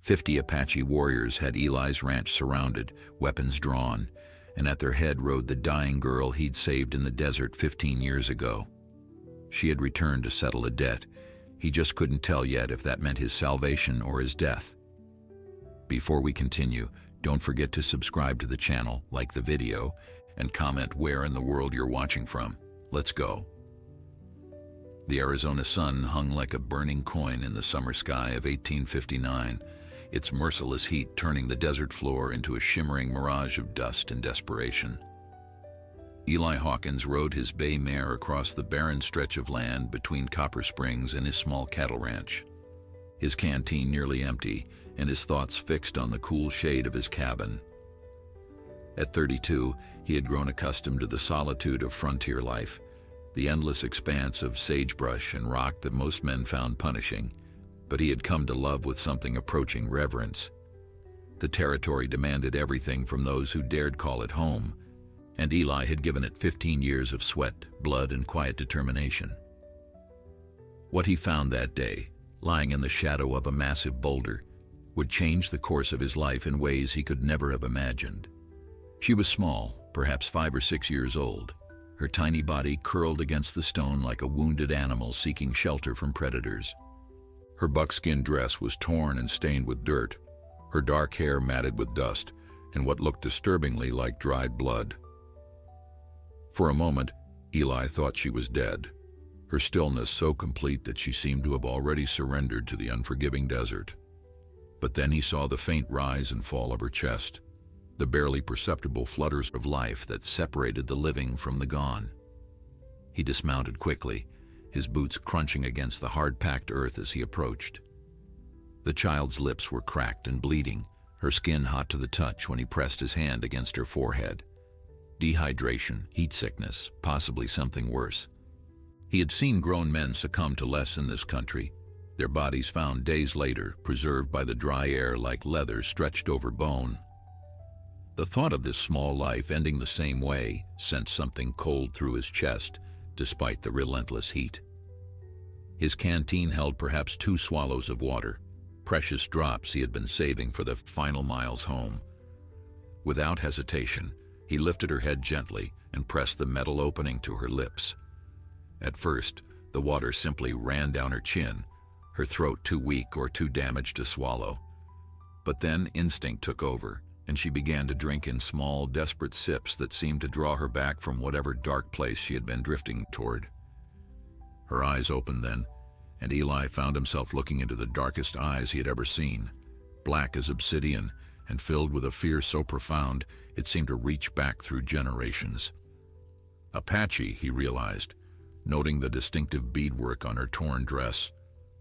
50 Apache warriors had Eli's ranch surrounded, weapons drawn, and at their head rode the dying girl he'd saved in the desert 15 years ago. She had returned to settle a debt. He just couldn't tell yet if that meant his salvation or his death. Before we continue, don't forget to subscribe to the channel, like the video, and comment where in the world you're watching from. Let's go. The Arizona sun hung like a burning coin in the summer sky of 1859, its merciless heat turning the desert floor into a shimmering mirage of dust and desperation. Eli Hawkins rode his bay mare across the barren stretch of land between Copper Springs and his small cattle ranch. His canteen nearly empty, and his thoughts fixed on the cool shade of his cabin. At 32, he had grown accustomed to the solitude of frontier life, the endless expanse of sagebrush and rock that most men found punishing, but he had come to love with something approaching reverence. The territory demanded everything from those who dared call it home, and Eli had given it 15 years of sweat, blood, and quiet determination. What he found that day, lying in the shadow of a massive boulder, would change the course of his life in ways he could never have imagined. She was small, perhaps 5 or 6 years old, her tiny body curled against the stone like a wounded animal seeking shelter from predators. Her buckskin dress was torn and stained with dirt, her dark hair matted with dust, and what looked disturbingly like dried blood. For a moment, Eli thought she was dead, her stillness so complete that she seemed to have already surrendered to the unforgiving desert. But then he saw the faint rise and fall of her chest, the barely perceptible flutters of life that separated the living from the gone. He dismounted quickly, his boots crunching against the hard-packed earth as he approached. The child's lips were cracked and bleeding, her skin hot to the touch when he pressed his hand against her forehead. Dehydration, heat sickness, possibly something worse. He had seen grown men succumb to less in this country, their bodies found days later, preserved by the dry air like leather stretched over bone. The thought of this small life ending the same way sent something cold through his chest, despite the relentless heat. His canteen held perhaps 2 swallows of water, precious drops he had been saving for the final miles home. Without hesitation, he lifted her head gently and pressed the metal opening to her lips. At first, the water simply ran down her chin, her throat too weak or too damaged to swallow. But then instinct took over, and she began to drink in small, desperate sips that seemed to draw her back from whatever dark place she had been drifting toward. Her eyes opened then, and Eli found himself looking into the darkest eyes he had ever seen, black as obsidian and filled with a fear so profound it seemed to reach back through generations. Apache, he realized, noting the distinctive beadwork on her torn dress,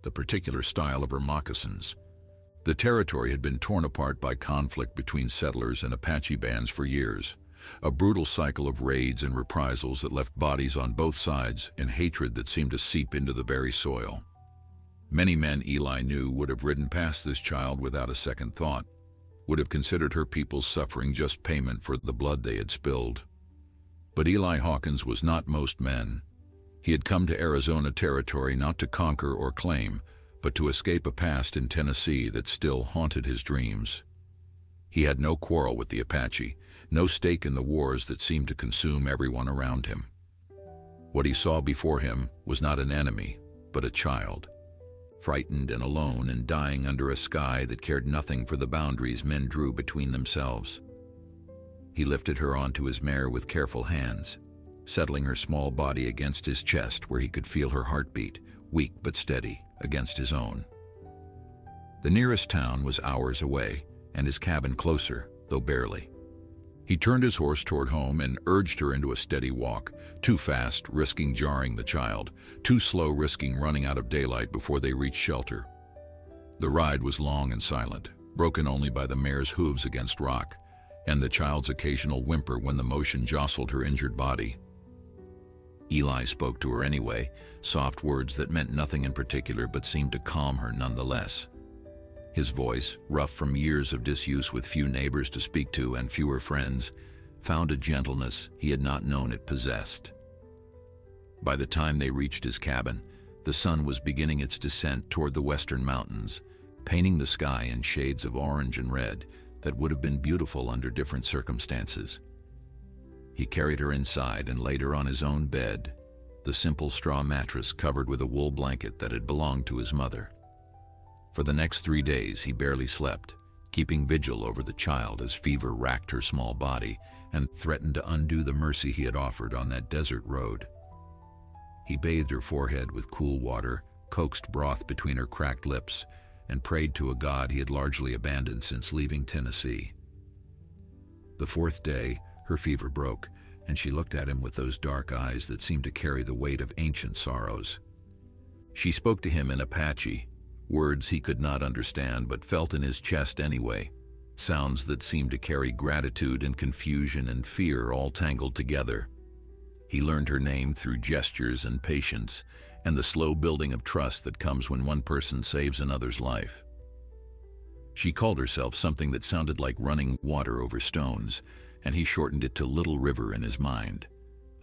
the particular style of her moccasins. The territory had been torn apart by conflict between settlers and Apache bands for years, a brutal cycle of raids and reprisals that left bodies on both sides and hatred that seemed to seep into the very soil. Many men Eli knew would have ridden past this child without a second thought, would have considered her people's suffering just payment for the blood they had spilled. But Eli Hawkins was not most men. He had come to Arizona territory not to conquer or claim, but to escape a past in Tennessee that still haunted his dreams. He had no quarrel with the Apache, no stake in the wars that seemed to consume everyone around him. What he saw before him was not an enemy, but a child, frightened and alone and dying under a sky that cared nothing for the boundaries men drew between themselves. He lifted her onto his mare with careful hands, settling her small body against his chest where he could feel her heartbeat, weak but steady, against his own. The nearest town was hours away, and his cabin closer, though barely. He turned his horse toward home and urged her into a steady walk, too fast, risking jarring the child, too slow, risking running out of daylight before they reached shelter. The ride was long and silent, broken only by the mare's hooves against rock, and the child's occasional whimper when the motion jostled her injured body. Eli spoke to her anyway, soft words that meant nothing in particular but seemed to calm her nonetheless. His voice, rough from years of disuse with few neighbors to speak to and fewer friends, found a gentleness he had not known it possessed. By the time they reached his cabin, the sun was beginning its descent toward the western mountains, painting the sky in shades of orange and red that would have been beautiful under different circumstances. He carried her inside and laid her on his own bed, the simple straw mattress covered with a wool blanket that had belonged to his mother. For the next 3 days he barely slept, keeping vigil over the child as fever racked her small body and threatened to undo the mercy he had offered on that desert road. He bathed her forehead with cool water, coaxed broth between her cracked lips, and prayed to a God he had largely abandoned since leaving Tennessee. The 4th day, her fever broke, and she looked at him with those dark eyes that seemed to carry the weight of ancient sorrows. She spoke to him in Apache, words he could not understand but felt in his chest anyway, sounds that seemed to carry gratitude and confusion and fear all tangled together. He learned her name through gestures and patience, and the slow building of trust that comes when one person saves another's life. She called herself something that sounded like running water over stones, and he shortened it to Little River in his mind,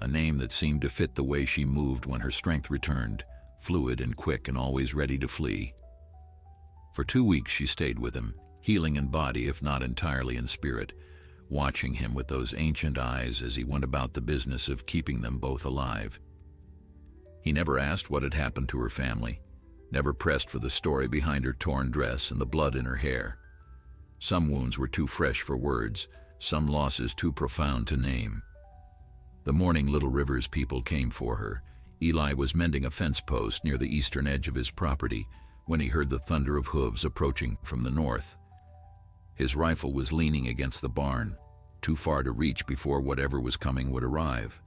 a name that seemed to fit the way she moved when her strength returned, fluid and quick and always ready to flee. For 2 weeks she stayed with him, healing in body if not entirely in spirit, watching him with those ancient eyes as he went about the business of keeping them both alive. He never asked what had happened to her family, never pressed for the story behind her torn dress and the blood in her hair. Some wounds were too fresh for words, some losses too profound to name. The morning Little River's people came for her, Eli was mending a fence post near the eastern edge of his property when he heard the thunder of hooves approaching from the north. His rifle was leaning against the barn, too far to reach before whatever was coming would arrive,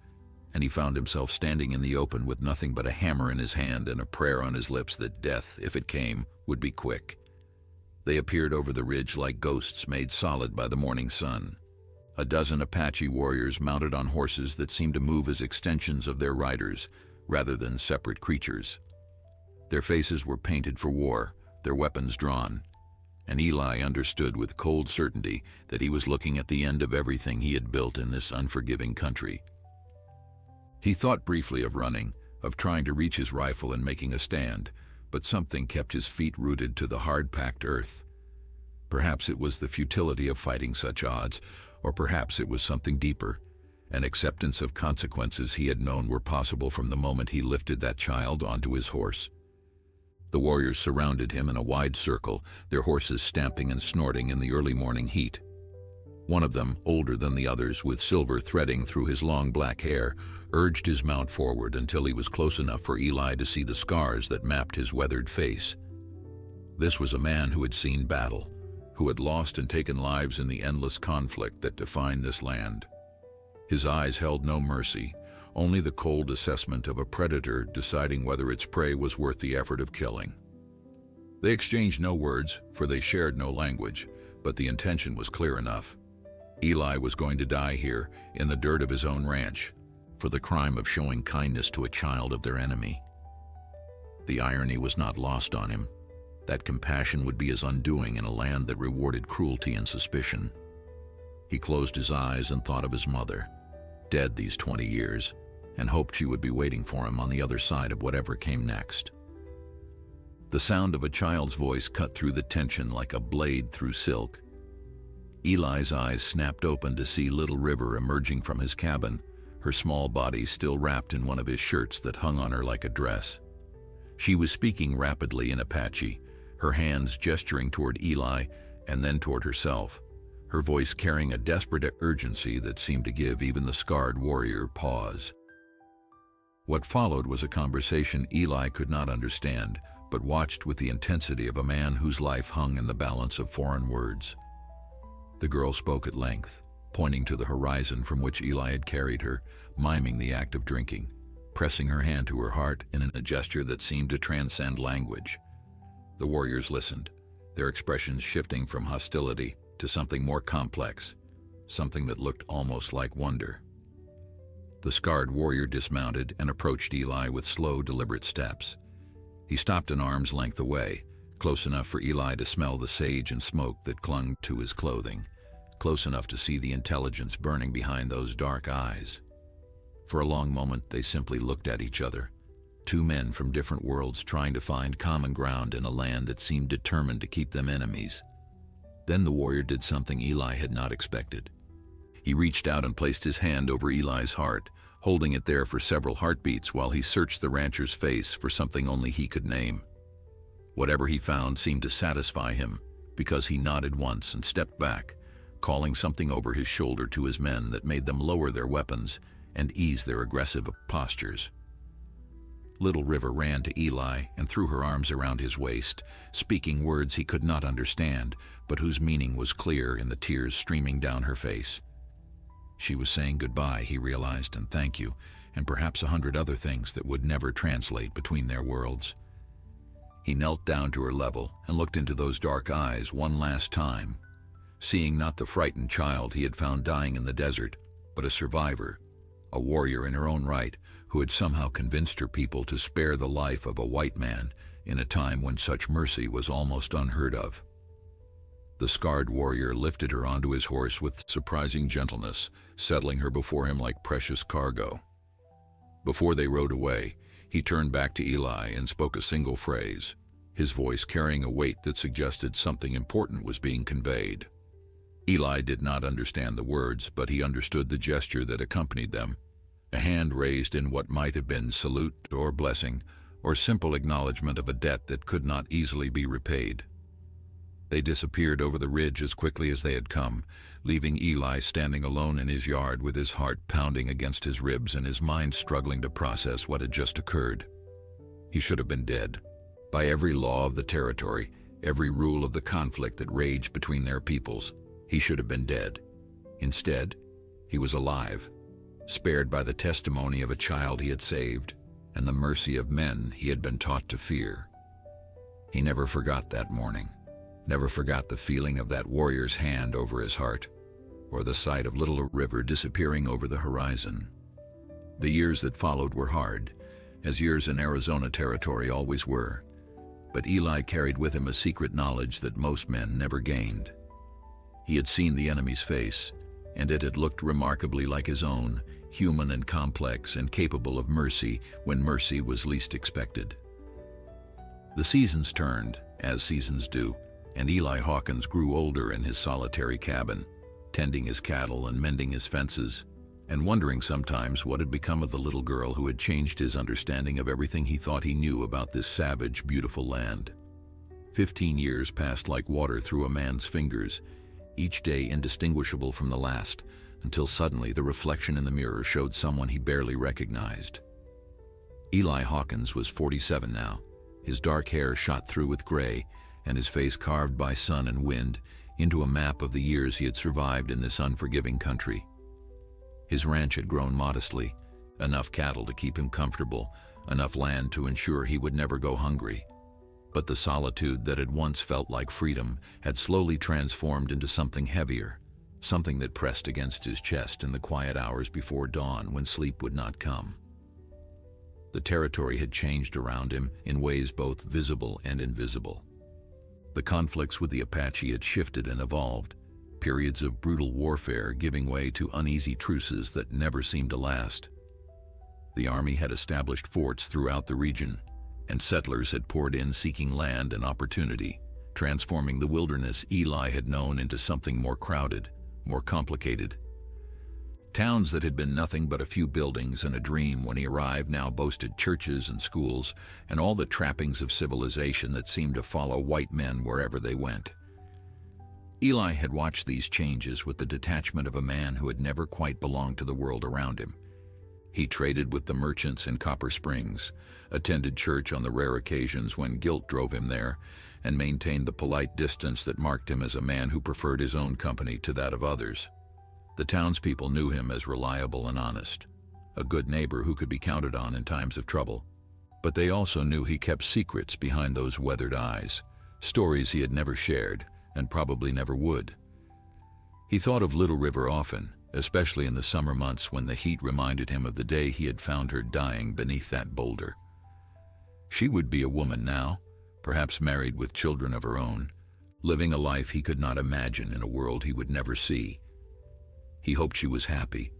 and he found himself standing in the open with nothing but a hammer in his hand and a prayer on his lips that death, if it came, would be quick. They appeared over the ridge like ghosts made solid by the morning sun. A dozen Apache warriors mounted on horses that seemed to move as extensions of their riders, rather than separate creatures. Their faces were painted for war, their weapons drawn, and Eli understood with cold certainty that he was looking at the end of everything he had built in this unforgiving country. He thought briefly of running, of trying to reach his rifle and making a stand, but something kept his feet rooted to the hard-packed earth. Perhaps it was the futility of fighting such odds, or perhaps it was something deeper, an acceptance of consequences he had known were possible from the moment he lifted that child onto his horse. The warriors surrounded him in a wide circle, their horses stamping and snorting in the early morning heat. One of them, older than the others, with silver threading through his long black hair, urged his mount forward until he was close enough for Eli to see the scars that mapped his weathered face. This was a man who had seen battle, who had lost and taken lives in the endless conflict that defined this land. His eyes held no mercy, only the cold assessment of a predator deciding whether its prey was worth the effort of killing. They exchanged no words, for they shared no language, but the intention was clear enough. Eli was going to die here, in the dirt of his own ranch, for the crime of showing kindness to a child of their enemy. The irony was not lost on him. That compassion would be his undoing in a land that rewarded cruelty and suspicion. He closed his eyes and thought of his mother, dead these 20 years, and hoped she would be waiting for him on the other side of whatever came next. The sound of a child's voice cut through the tension like a blade through silk. Eli's eyes snapped open to see Little River emerging from his cabin, her small body still wrapped in one of his shirts that hung on her like a dress. She was speaking rapidly in Apache, her hands gesturing toward Eli and then toward herself, her voice carrying a desperate urgency that seemed to give even the scarred warrior pause. What followed was a conversation Eli could not understand, but watched with the intensity of a man whose life hung in the balance of foreign words. The girl spoke at length, pointing to the horizon from which Eli had carried her, miming the act of drinking, pressing her hand to her heart in a gesture that seemed to transcend language. The warriors listened, their expressions shifting from hostility to something more complex, something that looked almost like wonder. The scarred warrior dismounted and approached Eli with slow, deliberate steps. He stopped an arm's length away, close enough for Eli to smell the sage and smoke that clung to his clothing, close enough to see the intelligence burning behind those dark eyes. For a long moment, they simply looked at each other, Two men from different worlds trying to find common ground in a land that seemed determined to keep them enemies. Then the warrior did something Eli had not expected. He reached out and placed his hand over Eli's heart, holding it there for several heartbeats while he searched the rancher's face for something only he could name. Whatever he found seemed to satisfy him, because he nodded once and stepped back, calling something over his shoulder to his men that made them lower their weapons and ease their aggressive postures. Little River ran to Eli and threw her arms around his waist, speaking words he could not understand, but whose meaning was clear in the tears streaming down her face. She was saying goodbye, he realized, and thank you, and perhaps 100 other things that would never translate between their worlds. He knelt down to her level and looked into those dark eyes one last time, seeing not the frightened child he had found dying in the desert, but a survivor, a warrior in her own right, who had somehow convinced her people to spare the life of a white man in a time when such mercy was almost unheard of. The scarred warrior lifted her onto his horse with surprising gentleness, settling her before him like precious cargo. Before they rode away, he turned back to Eli and spoke a single phrase, his voice carrying a weight that suggested something important was being conveyed. Eli did not understand the words, but he understood the gesture that accompanied them, a hand raised in what might have been salute or blessing, or simple acknowledgement of a debt that could not easily be repaid. They disappeared over the ridge as quickly as they had come, leaving Eli standing alone in his yard with his heart pounding against his ribs and his mind struggling to process what had just occurred. He should have been dead. By every law of the territory, every rule of the conflict that raged between their peoples, he should have been dead. Instead, he was alive, spared by the testimony of a child he had saved and the mercy of men he had been taught to fear. He never forgot that morning. Never forgot the feeling of that warrior's hand over his heart, or the sight of Little River disappearing over the horizon. The years that followed were hard, as years in Arizona territory always were, but Eli carried with him a secret knowledge that most men never gained. He had seen the enemy's face, and it had looked remarkably like his own, human and complex and capable of mercy when mercy was least expected. The seasons turned, as seasons do, and Eli Hawkins grew older in his solitary cabin, tending his cattle and mending his fences, and wondering sometimes what had become of the little girl who had changed his understanding of everything he thought he knew about this savage, beautiful land. 15 years passed like water through a man's fingers, each day indistinguishable from the last, until suddenly the reflection in the mirror showed someone he barely recognized. Eli Hawkins was 47 now, his dark hair shot through with gray, and his face carved by sun and wind into a map of the years he had survived in this unforgiving country. His ranch had grown modestly, enough cattle to keep him comfortable, enough land to ensure he would never go hungry. But the solitude that had once felt like freedom had slowly transformed into something heavier, something that pressed against his chest in the quiet hours before dawn when sleep would not come. The territory had changed around him in ways both visible and invisible. The conflicts with the Apache had shifted and evolved, periods of brutal warfare giving way to uneasy truces that never seemed to last. The army had established forts throughout the region, and settlers had poured in seeking land and opportunity, transforming the wilderness Eli had known into something more crowded, more complicated. Towns that had been nothing but a few buildings and a dream when he arrived now boasted churches and schools and all the trappings of civilization that seemed to follow white men wherever they went. Eli had watched these changes with the detachment of a man who had never quite belonged to the world around him. He traded with the merchants in Copper Springs, attended church on the rare occasions when guilt drove him there, and maintained the polite distance that marked him as a man who preferred his own company to that of others. The townspeople knew him as reliable and honest, a good neighbor who could be counted on in times of trouble. But they also knew he kept secrets behind those weathered eyes, stories he had never shared and probably never would. He thought of Little River often, especially in the summer months when the heat reminded him of the day he had found her dying beneath that boulder. She would be a woman now, perhaps married with children of her own, living a life he could not imagine in a world he would never see. He hoped she was happy,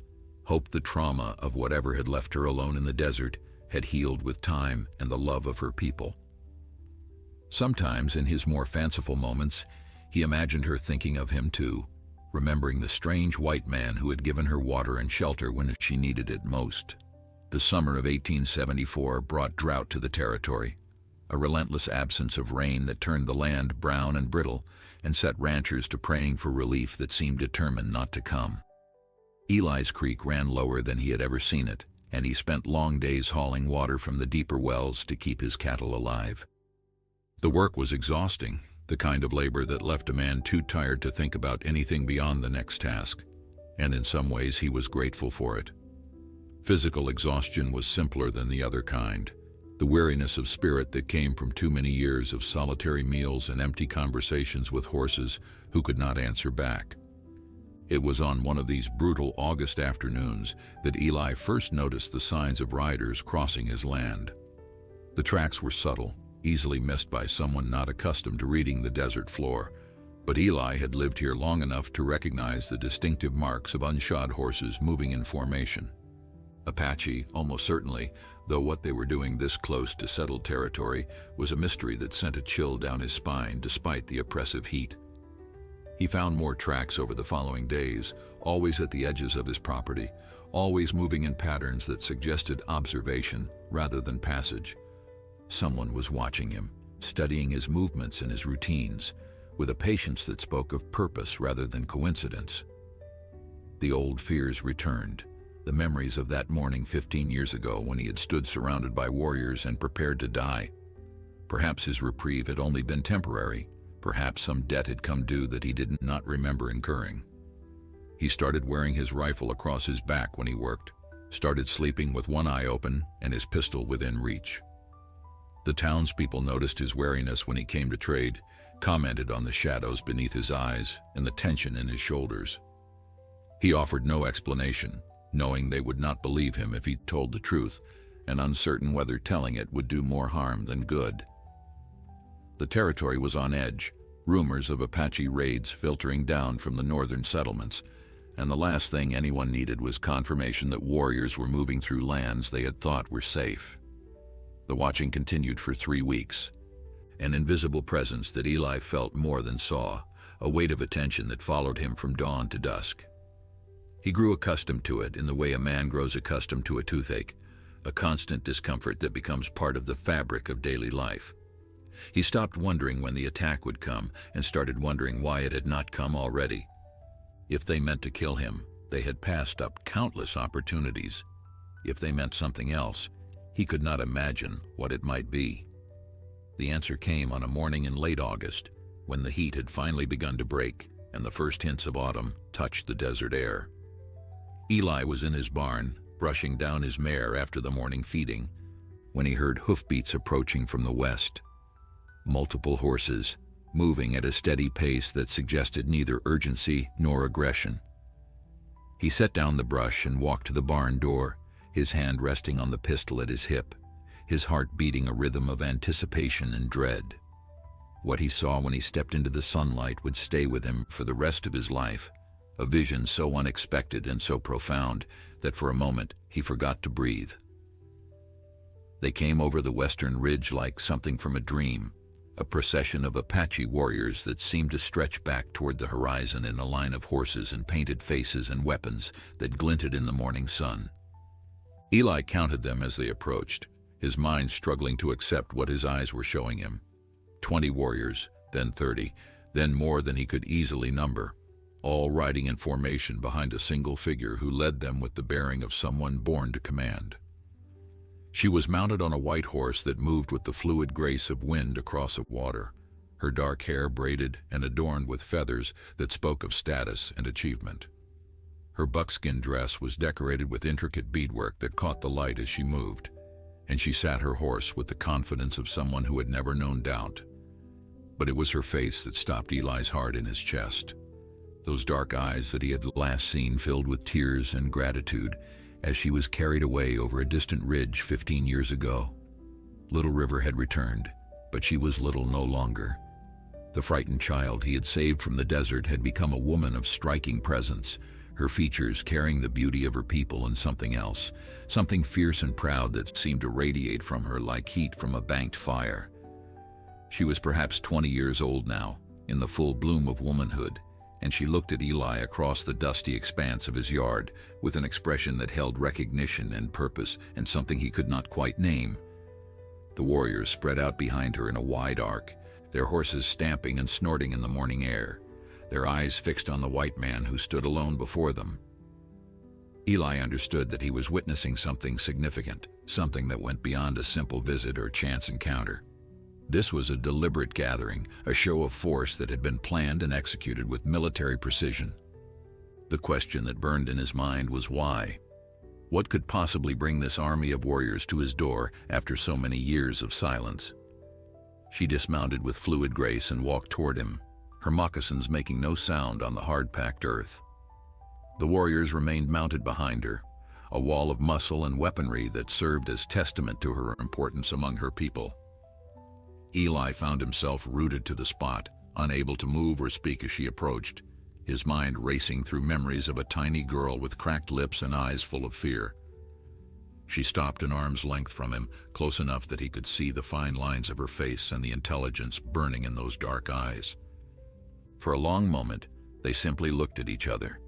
hoped the trauma of whatever had left her alone in the desert had healed with time and the love of her people. Sometimes, in his more fanciful moments, he imagined her thinking of him too, remembering the strange white man who had given her water and shelter when she needed it most. The summer of 1874 brought drought to the territory, a relentless absence of rain that turned the land brown and brittle and set ranchers to praying for relief that seemed determined not to come. Eli's creek ran lower than he had ever seen it, and he spent long days hauling water from the deeper wells to keep his cattle alive. The work was exhausting, the kind of labor that left a man too tired to think about anything beyond the next task, and in some ways he was grateful for it. Physical exhaustion was simpler than the other kind, the weariness of spirit that came from too many years of solitary meals and empty conversations with horses who could not answer back. It was on one of these brutal August afternoons that Eli first noticed the signs of riders crossing his land. The tracks were subtle, easily missed by someone not accustomed to reading the desert floor, but Eli had lived here long enough to recognize the distinctive marks of unshod horses moving in formation. Apache, almost certainly, though what they were doing this close to settled territory was a mystery that sent a chill down his spine despite the oppressive heat. He found more tracks over the following days, always at the edges of his property, always moving in patterns that suggested observation rather than passage. Someone was watching him, studying his movements and his routines, with a patience that spoke of purpose rather than coincidence. The old fears returned, the memories of that morning 15 years ago when he had stood surrounded by warriors and prepared to die. Perhaps his reprieve had only been temporary. Perhaps some debt had come due that he did not remember incurring. He started wearing his rifle across his back when he worked, started sleeping with one eye open and his pistol within reach. The townspeople noticed his wariness when he came to trade, commented on the shadows beneath his eyes and the tension in his shoulders. He offered no explanation, knowing they would not believe him if he told the truth, and uncertain whether telling it would do more harm than good. The territory was on edge, rumors of Apache raids filtering down from the northern settlements, and the last thing anyone needed was confirmation that warriors were moving through lands they had thought were safe. The watching continued for 3 weeks, an invisible presence that Eli felt more than saw, a weight of attention that followed him from dawn to dusk. He grew accustomed to it in the way a man grows accustomed to a toothache, a constant discomfort that becomes part of the fabric of daily life. He stopped wondering when the attack would come and started wondering why it had not come already. If they meant to kill him, they had passed up countless opportunities. If they meant something else, he could not imagine what it might be. The answer came on a morning in late August, when the heat had finally begun to break and the first hints of autumn touched the desert air. Eli was in his barn, brushing down his mare after the morning feeding, when he heard hoofbeats approaching from the west. Multiple horses, moving at a steady pace that suggested neither urgency nor aggression. He set down the brush and walked to the barn door, his hand resting on the pistol at his hip, his heart beating a rhythm of anticipation and dread. What he saw when he stepped into the sunlight would stay with him for the rest of his life, a vision so unexpected and so profound that for a moment he forgot to breathe. They came over the western ridge like something from a dream, a procession of Apache warriors that seemed to stretch back toward the horizon in a line of horses and painted faces and weapons that glinted in the morning sun. Eli counted them as they approached, his mind struggling to accept what his eyes were showing him. 20 warriors, then 30, then more than he could easily number, all riding in formation behind a single figure who led them with the bearing of someone born to command. She was mounted on a white horse that moved with the fluid grace of wind across water, her dark hair braided and adorned with feathers that spoke of status and achievement. Her buckskin dress was decorated with intricate beadwork that caught the light as she moved, and she sat her horse with the confidence of someone who had never known doubt. But it was her face that stopped Eli's heart in his chest. Those dark eyes that he had last seen filled with tears and gratitude as she was carried away over a distant ridge 15 years ago. Little River had returned, but she was little no longer. The frightened child he had saved from the desert had become a woman of striking presence, her features carrying the beauty of her people and something else, something fierce and proud that seemed to radiate from her like heat from a banked fire. She was perhaps 20 years old now, in the full bloom of womanhood, and she looked at Eli across the dusty expanse of his yard with an expression that held recognition and purpose and something he could not quite name. The warriors spread out behind her in a wide arc, their horses stamping and snorting in the morning air, their eyes fixed on the white man who stood alone before them. Eli understood that he was witnessing something significant, something that went beyond a simple visit or chance encounter. This was a deliberate gathering, a show of force that had been planned and executed with military precision. The question that burned in his mind was why? What could possibly bring this army of warriors to his door after so many years of silence? She dismounted with fluid grace and walked toward him, her moccasins making no sound on the hard-packed earth. The warriors remained mounted behind her, a wall of muscle and weaponry that served as testament to her importance among her people. Eli found himself rooted to the spot, unable to move or speak as she approached, his mind racing through memories of a tiny girl with cracked lips and eyes full of fear. She stopped an arm's length from him, close enough that he could see the fine lines of her face and the intelligence burning in those dark eyes. For a long moment, they simply looked at each other,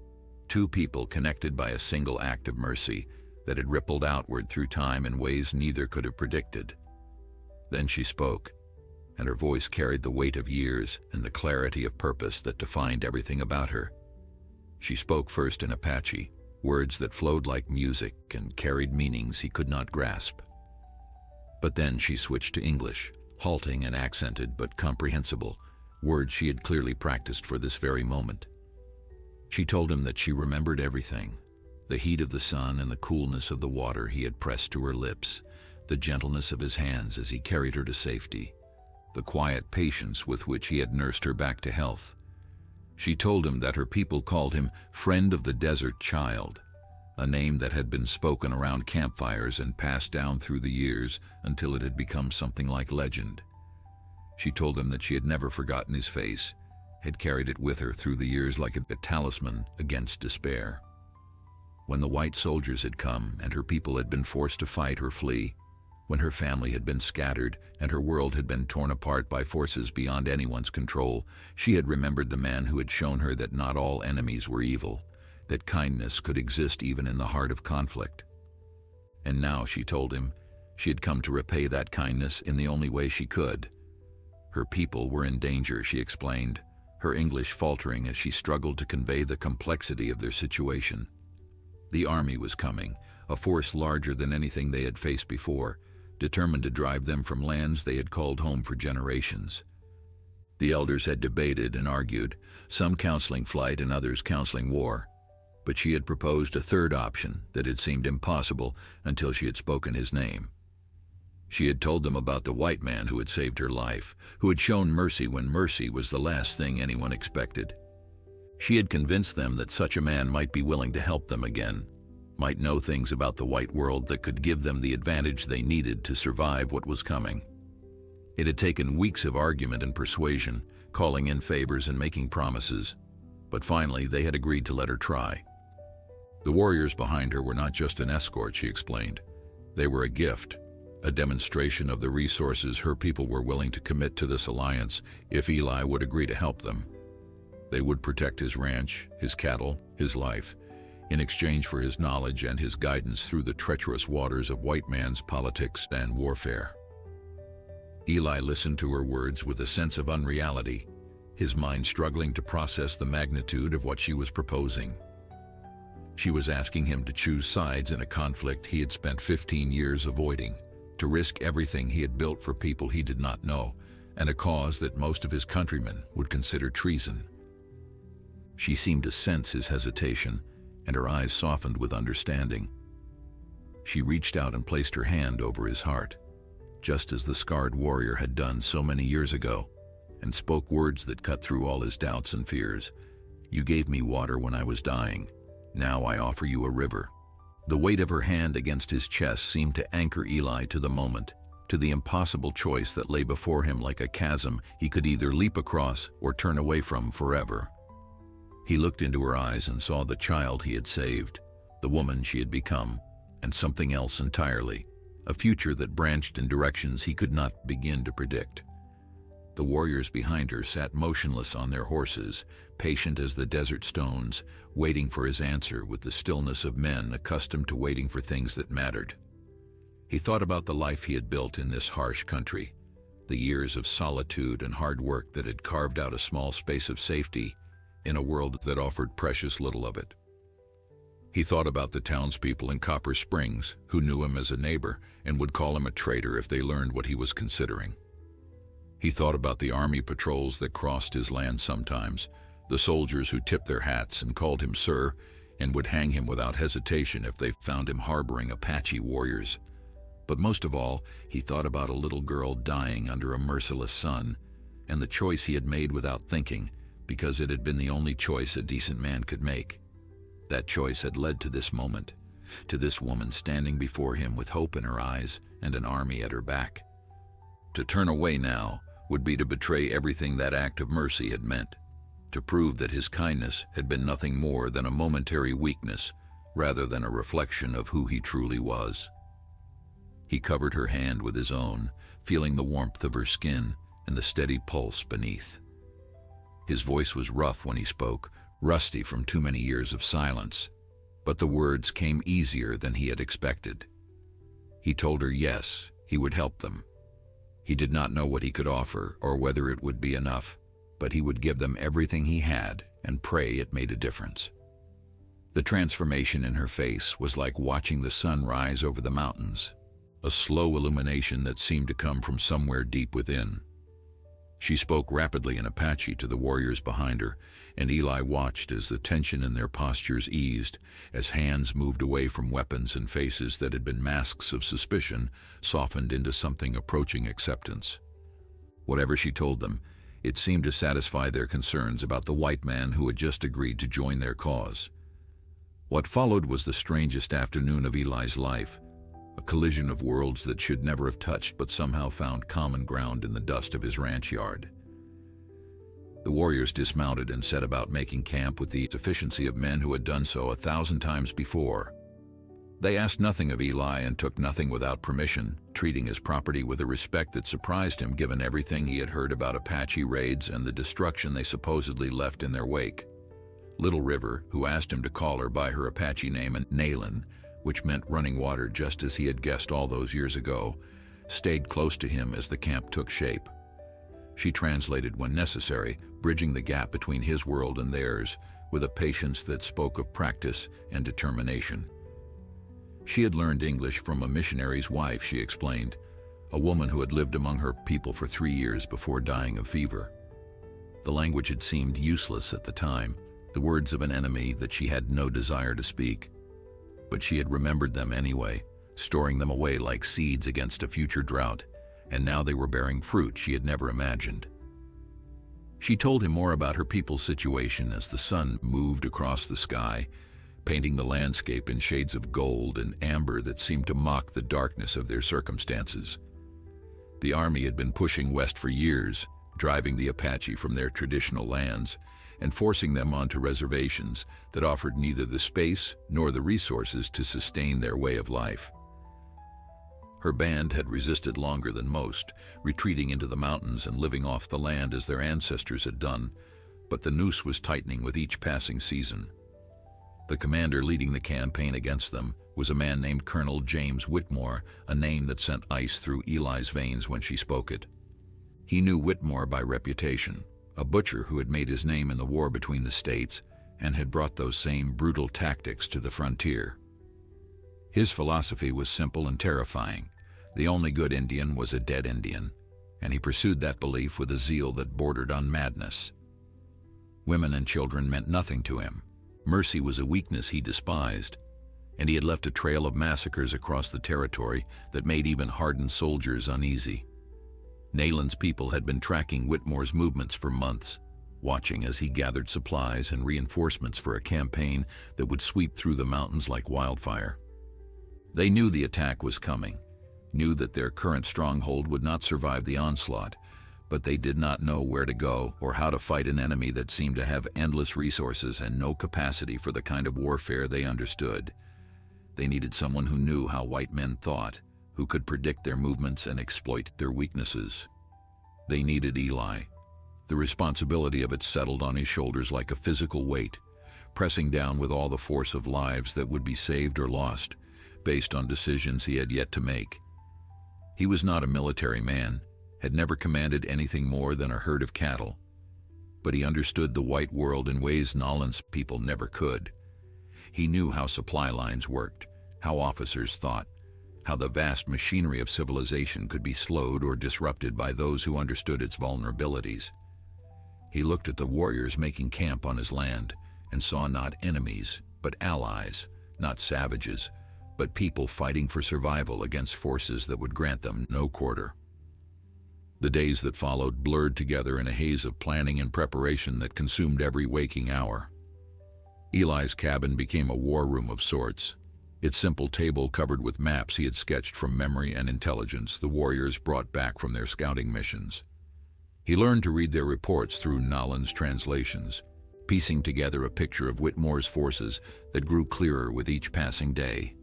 two people connected by a single act of mercy that had rippled outward through time in ways neither could have predicted. Then she spoke, and her voice carried the weight of years and the clarity of purpose that defined everything about her. She spoke first in Apache, words that flowed like music and carried meanings he could not grasp. But then she switched to English, halting and accented but comprehensible, words she had clearly practiced for this very moment. She told him that she remembered everything, the heat of the sun and the coolness of the water he had pressed to her lips, the gentleness of his hands as he carried her to safety, the quiet patience with which he had nursed her back to health. She told him that her people called him Friend of the Desert Child, a name that had been spoken around campfires and passed down through the years until it had become something like legend. She told him that she had never forgotten his face, had carried it with her through the years like a talisman against despair. When the white soldiers had come and her people had been forced to fight or flee, when her family had been scattered and her world had been torn apart by forces beyond anyone's control, she had remembered the man who had shown her that not all enemies were evil, that kindness could exist even in the heart of conflict. And now, she told him, she had come to repay that kindness in the only way she could. Her people were in danger, she explained, her English faltering as she struggled to convey the complexity of their situation. The army was coming, a force larger than anything they had faced before, determined to drive them from lands they had called home for generations. The elders had debated and argued, some counseling flight and others counseling war, but she had proposed a third option that had seemed impossible until she had spoken his name. She had told them about the white man who had saved her life, who had shown mercy when mercy was the last thing anyone expected. She had convinced them that such a man might be willing to help them again, might know things about the white world that could give them the advantage they needed to survive what was coming. It had taken weeks of argument and persuasion, calling in favors and making promises, but finally they had agreed to let her try. The warriors behind her were not just an escort, she explained. They were a gift, a demonstration of the resources her people were willing to commit to this alliance if Eli would agree to help them. They would protect his ranch, his cattle, his life, in exchange for his knowledge and his guidance through the treacherous waters of white man's politics and warfare. Eli listened to her words with a sense of unreality, his mind struggling to process the magnitude of what she was proposing. She was asking him to choose sides in a conflict he had spent 15 years avoiding, to risk everything he had built for people he did not know, and a cause that most of his countrymen would consider treason. She seemed to sense his hesitation, and her eyes softened with understanding. She reached out and placed her hand over his heart, just as the scarred warrior had done so many years ago, and spoke words that cut through all his doubts and fears. "You gave me water when I was dying. Now I offer you a river." The weight of her hand against his chest seemed to anchor Eli to the moment, to the impossible choice that lay before him like a chasm he could either leap across or turn away from forever. He looked into her eyes and saw the child he had saved, the woman she had become, and something else entirely, a future that branched in directions he could not begin to predict. The warriors behind her sat motionless on their horses, patient as the desert stones, waiting for his answer with the stillness of men accustomed to waiting for things that mattered. He thought about the life he had built in this harsh country, the years of solitude and hard work that had carved out a small space of safety in a world that offered precious little of it. He thought about the townspeople in Copper Springs who knew him as a neighbor and would call him a traitor if they learned what he was considering. He thought about the army patrols that crossed his land sometimes, the soldiers who tipped their hats and called him sir and would hang him without hesitation if they found him harboring Apache warriors. But most of all, he thought about a little girl dying under a merciless sun and the choice he had made without thinking, because it had been the only choice a decent man could make. That choice had led to this moment, to this woman standing before him with hope in her eyes and an army at her back. To turn away now would be to betray everything that act of mercy had meant, to prove that his kindness had been nothing more than a momentary weakness rather than a reflection of who he truly was. He covered her hand with his own, feeling the warmth of her skin and the steady pulse beneath. His voice was rough when he spoke, rusty from too many years of silence, but the words came easier than he had expected. He told her yes, he would help them. He did not know what he could offer or whether it would be enough, but he would give them everything he had and pray it made a difference. The transformation in her face was like watching the sun rise over the mountains, a slow illumination that seemed to come from somewhere deep within. She spoke rapidly in Apache to the warriors behind her, and Eli watched as the tension in their postures eased, as hands moved away from weapons and faces that had been masks of suspicion softened into something approaching acceptance. Whatever she told them, it seemed to satisfy their concerns about the white man who had just agreed to join their cause. What followed was the strangest afternoon of Eli's life, a collision of worlds that should never have touched but somehow found common ground in the dust of his ranch yard. The warriors dismounted and set about making camp with the efficiency of men who had done so 1,000 times before. They asked nothing of Eli and took nothing without permission, treating his property with a respect that surprised him given everything he had heard about Apache raids and the destruction they supposedly left in their wake. Little River, who asked him to call her by her Apache name and Nayland, which meant running water just as he had guessed all those years ago, stayed close to him as the camp took shape. She translated when necessary, bridging the gap between his world and theirs, with a patience that spoke of practice and determination. She had learned English from a missionary's wife, she explained, a woman who had lived among her people for 3 years before dying of fever. The language had seemed useless at the time, the words of an enemy that she had no desire to speak. But she had remembered them anyway, storing them away like seeds against a future drought, and now they were bearing fruit she had never imagined. She told him more about her people's situation as the sun moved across the sky, painting the landscape in shades of gold and amber that seemed to mock the darkness of their circumstances. The army had been pushing west for years, driving the Apache from their traditional lands and forcing them onto reservations that offered neither the space nor the resources to sustain their way of life. Her band had resisted longer than most, retreating into the mountains and living off the land as their ancestors had done, but the noose was tightening with each passing season. The commander leading the campaign against them was a man named Colonel James Whitmore, a name that sent ice through Eli's veins when she spoke it. He knew Whitmore by reputation, a butcher who had made his name in the war between the states and had brought those same brutal tactics to the frontier. His philosophy was simple and terrifying. The only good Indian was a dead Indian, and he pursued that belief with a zeal that bordered on madness. Women and children meant nothing to him. Mercy was a weakness he despised, and he had left a trail of massacres across the territory that made even hardened soldiers uneasy. Nayland's people had been tracking Whitmore's movements for months, watching as he gathered supplies and reinforcements for a campaign that would sweep through the mountains like wildfire. They knew the attack was coming, knew that their current stronghold would not survive the onslaught, but they did not know where to go or how to fight an enemy that seemed to have endless resources and no capacity for the kind of warfare they understood. They needed someone who knew how white men thought, who could predict their movements and exploit their weaknesses. They needed Eli. The responsibility of it settled on his shoulders like a physical weight, pressing down with all the force of lives that would be saved or lost, based on decisions he had yet to make. He was not a military man, had never commanded anything more than a herd of cattle, but he understood the white world in ways Nolan's people never could. He knew how supply lines worked, how officers thought, how the vast machinery of civilization could be slowed or disrupted by those who understood its vulnerabilities. He looked at the warriors making camp on his land and saw not enemies, but allies, not savages, but people fighting for survival against forces that would grant them no quarter. The days that followed blurred together in a haze of planning and preparation that consumed every waking hour. Eli's cabin became a war room of sorts. Its simple table covered with maps he had sketched from memory and intelligence the warriors brought back from their scouting missions. He learned to read their reports through Nolan's translations, piecing together a picture of Whitmore's forces that grew clearer with each passing day.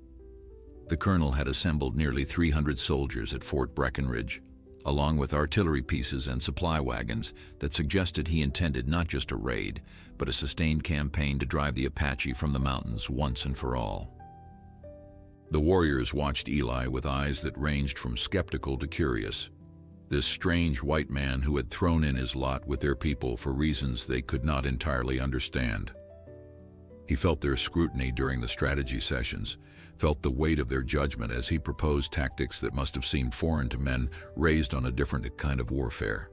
The colonel had assembled nearly 300 soldiers at Fort Breckinridge, along with artillery pieces and supply wagons that suggested he intended not just a raid, but a sustained campaign to drive the Apache from the mountains once and for all. The warriors watched Eli with eyes that ranged from skeptical to curious. This strange white man who had thrown in his lot with their people for reasons they could not entirely understand. He felt their scrutiny during the strategy sessions, felt the weight of their judgment as he proposed tactics that must have seemed foreign to men raised on a different kind of warfare.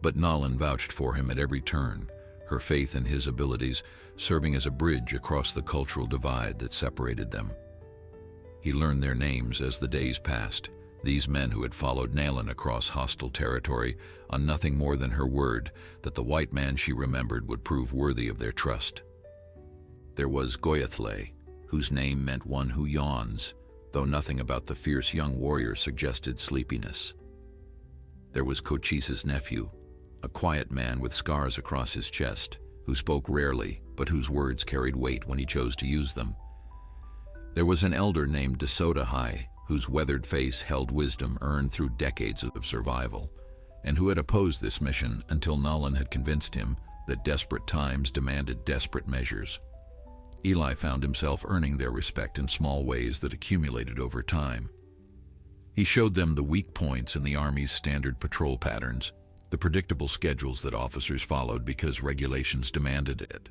But Nolan vouched for him at every turn, her faith in his abilities serving as a bridge across the cultural divide that separated them. He learned their names as the days passed, these men who had followed Nalan across hostile territory on nothing more than her word that the white man she remembered would prove worthy of their trust. There was Goyathle, whose name meant one who yawns, though nothing about the fierce young warrior suggested sleepiness. There was Cochise's nephew, a quiet man with scars across his chest, who spoke rarely, but whose words carried weight when he chose to use them. There was an elder named Desodahai, whose weathered face held wisdom earned through decades of survival, and who had opposed this mission until Nolan had convinced him that desperate times demanded desperate measures. Eli found himself earning their respect in small ways that accumulated over time. He showed them the weak points in the Army's standard patrol patterns, the predictable schedules that officers followed because regulations demanded it.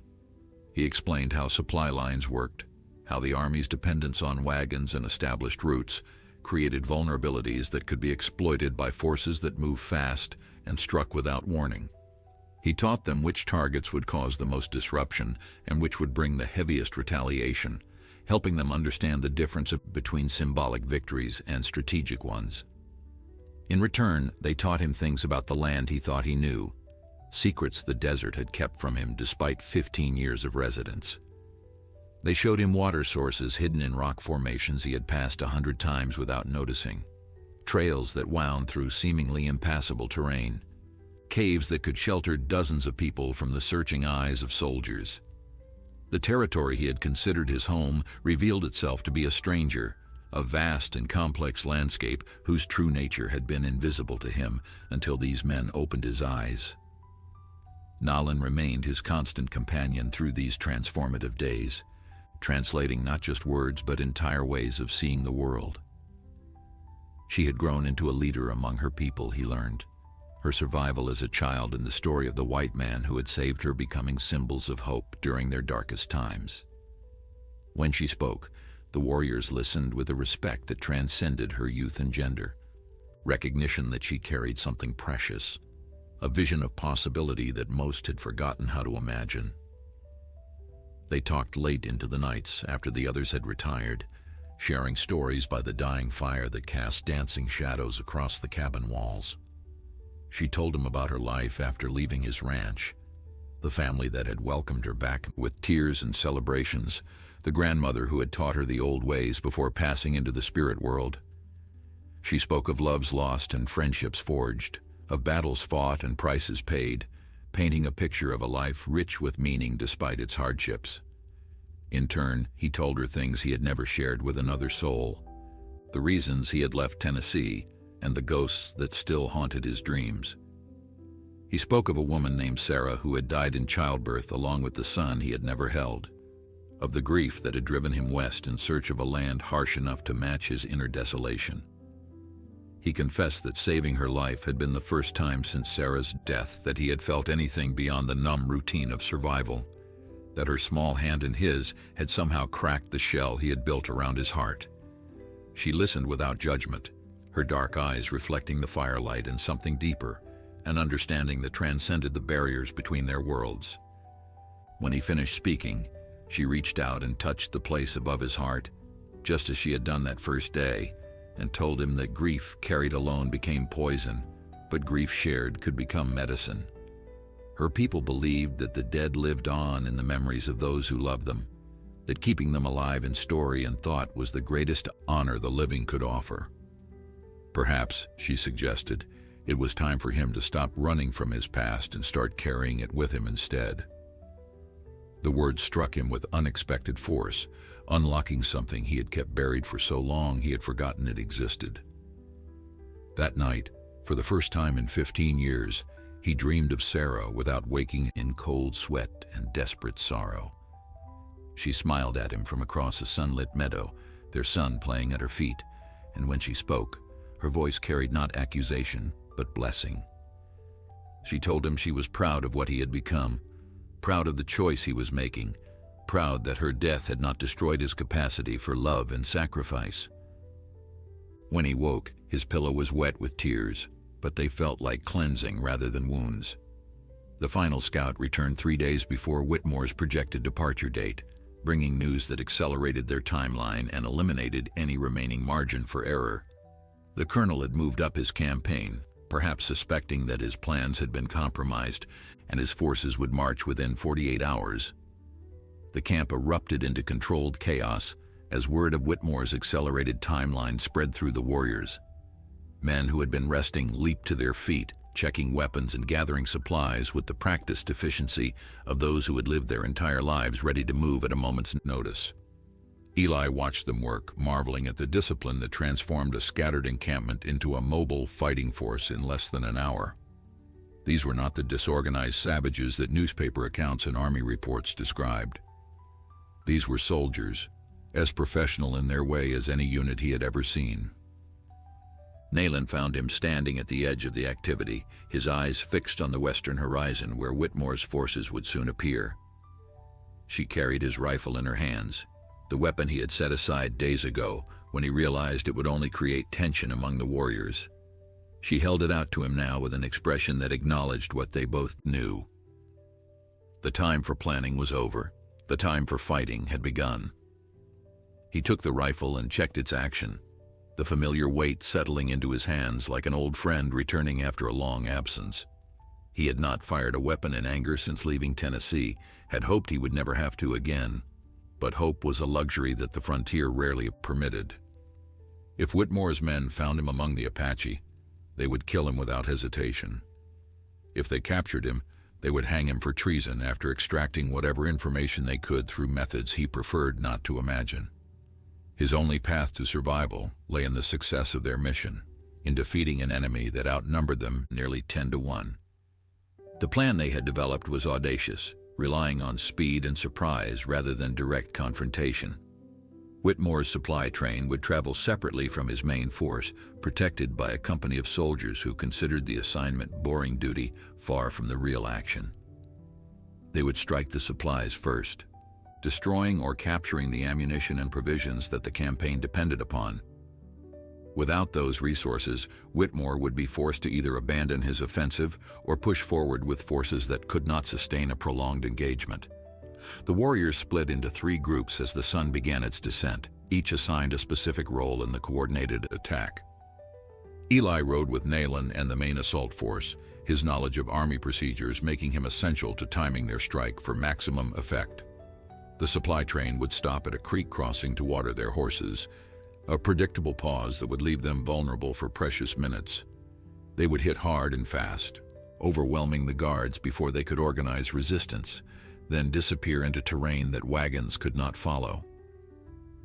He explained how supply lines worked, how the Army's dependence on wagons and established routes created vulnerabilities that could be exploited by forces that moved fast and struck without warning. He taught them which targets would cause the most disruption and which would bring the heaviest retaliation, helping them understand the difference between symbolic victories and strategic ones. In return, they taught him things about the land he thought he knew, secrets the desert had kept from him despite 15 years of residence. They showed him water sources hidden in rock formations he had passed 100 times without noticing, trails that wound through seemingly impassable terrain, caves that could shelter dozens of people from the searching eyes of soldiers. The territory he had considered his home revealed itself to be a stranger, a vast and complex landscape whose true nature had been invisible to him until these men opened his eyes. Nolan remained his constant companion through these transformative days, translating not just words but entire ways of seeing the world. She had grown into a leader among her people, he learned, her survival as a child in the story of the white man who had saved her becoming symbols of hope during their darkest times. When she spoke, the warriors listened with a respect that transcended her youth and gender, recognition that she carried something precious, a vision of possibility that most had forgotten how to imagine. They talked late into the nights after the others had retired, sharing stories by the dying fire that cast dancing shadows across the cabin walls. She told him about her life after leaving his ranch, the family that had welcomed her back with tears and celebrations, the grandmother who had taught her the old ways before passing into the spirit world. She spoke of loves lost and friendships forged, of battles fought and prices paid, painting a picture of a life rich with meaning despite its hardships. In turn, he told her things he had never shared with another soul, the reasons he had left Tennessee, and the ghosts that still haunted his dreams. He spoke of a woman named Sarah who had died in childbirth along with the son he had never held, of the grief that had driven him west in search of a land harsh enough to match his inner desolation. He confessed that saving her life had been the first time since Sarah's death that he had felt anything beyond the numb routine of survival, that her small hand in his had somehow cracked the shell he had built around his heart. She listened without judgment, her dark eyes reflecting the firelight and something deeper, an understanding that transcended the barriers between their worlds. When he finished speaking, she reached out and touched the place above his heart, just as she had done that first day, and told him that grief carried alone became poison, but grief shared could become medicine. Her people believed that the dead lived on in the memories of those who loved them, that keeping them alive in story and thought was the greatest honor the living could offer. Perhaps, she suggested, it was time for him to stop running from his past and start carrying it with him instead. The words struck him with unexpected force, unlocking something he had kept buried for so long he had forgotten it existed. That night, for the first time in 15 years, he dreamed of Sarah without waking in cold sweat and desperate sorrow. She smiled at him from across a sunlit meadow, their son playing at her feet, and when she spoke, her voice carried not accusation, but blessing. She told him she was proud of what he had become, proud of the choice he was making, proud that her death had not destroyed his capacity for love and sacrifice. When he woke, his pillow was wet with tears, but they felt like cleansing rather than wounds. The final scout returned 3 days before Whitmore's projected departure date, bringing news that accelerated their timeline and eliminated any remaining margin for error. The colonel had moved up his campaign, perhaps suspecting that his plans had been compromised and his forces would march within 48 hours. The camp erupted into controlled chaos as word of Whitmore's accelerated timeline spread through the warriors. Men who had been resting leaped to their feet, checking weapons and gathering supplies with the practiced efficiency of those who had lived their entire lives ready to move at a moment's notice. Eli watched them work, marveling at the discipline that transformed a scattered encampment into a mobile fighting force in less than an hour. These were not the disorganized savages that newspaper accounts and army reports described. These were soldiers, as professional in their way as any unit he had ever seen. Nayland found him standing at the edge of the activity, his eyes fixed on the western horizon where Whitmore's forces would soon appear. She carried his rifle in her hands, the weapon he had set aside days ago when he realized it would only create tension among the warriors. She held it out to him now with an expression that acknowledged what they both knew. The time for planning was over. The time for fighting had begun. He took the rifle and checked its action, the familiar weight settling into his hands like an old friend returning after a long absence. He had not fired a weapon in anger since leaving Tennessee, had hoped he would never have to again, but hope was a luxury that the frontier rarely permitted. If Whitmore's men found him among the Apache, they would kill him without hesitation. If they captured him, they would hang him for treason after extracting whatever information they could through methods he preferred not to imagine. His only path to survival lay in the success of their mission, in defeating an enemy that outnumbered them nearly 10-1. The plan they had developed was audacious, relying on speed and surprise rather than direct confrontation. Whitmore's supply train would travel separately from his main force, protected by a company of soldiers who considered the assignment boring duty far from the real action. They would strike the supplies first, destroying or capturing the ammunition and provisions that the campaign depended upon. Without those resources, Whitmore would be forced to either abandon his offensive or push forward with forces that could not sustain a prolonged engagement. The warriors split into 3 groups as the sun began its descent, each assigned a specific role in the coordinated attack. Eli rode with Nayland and the main assault force, his knowledge of army procedures making him essential to timing their strike for maximum effect. The supply train would stop at a creek crossing to water their horses, a predictable pause that would leave them vulnerable for precious minutes. They would hit hard and fast, overwhelming the guards before they could organize resistance, then disappear into terrain that wagons could not follow.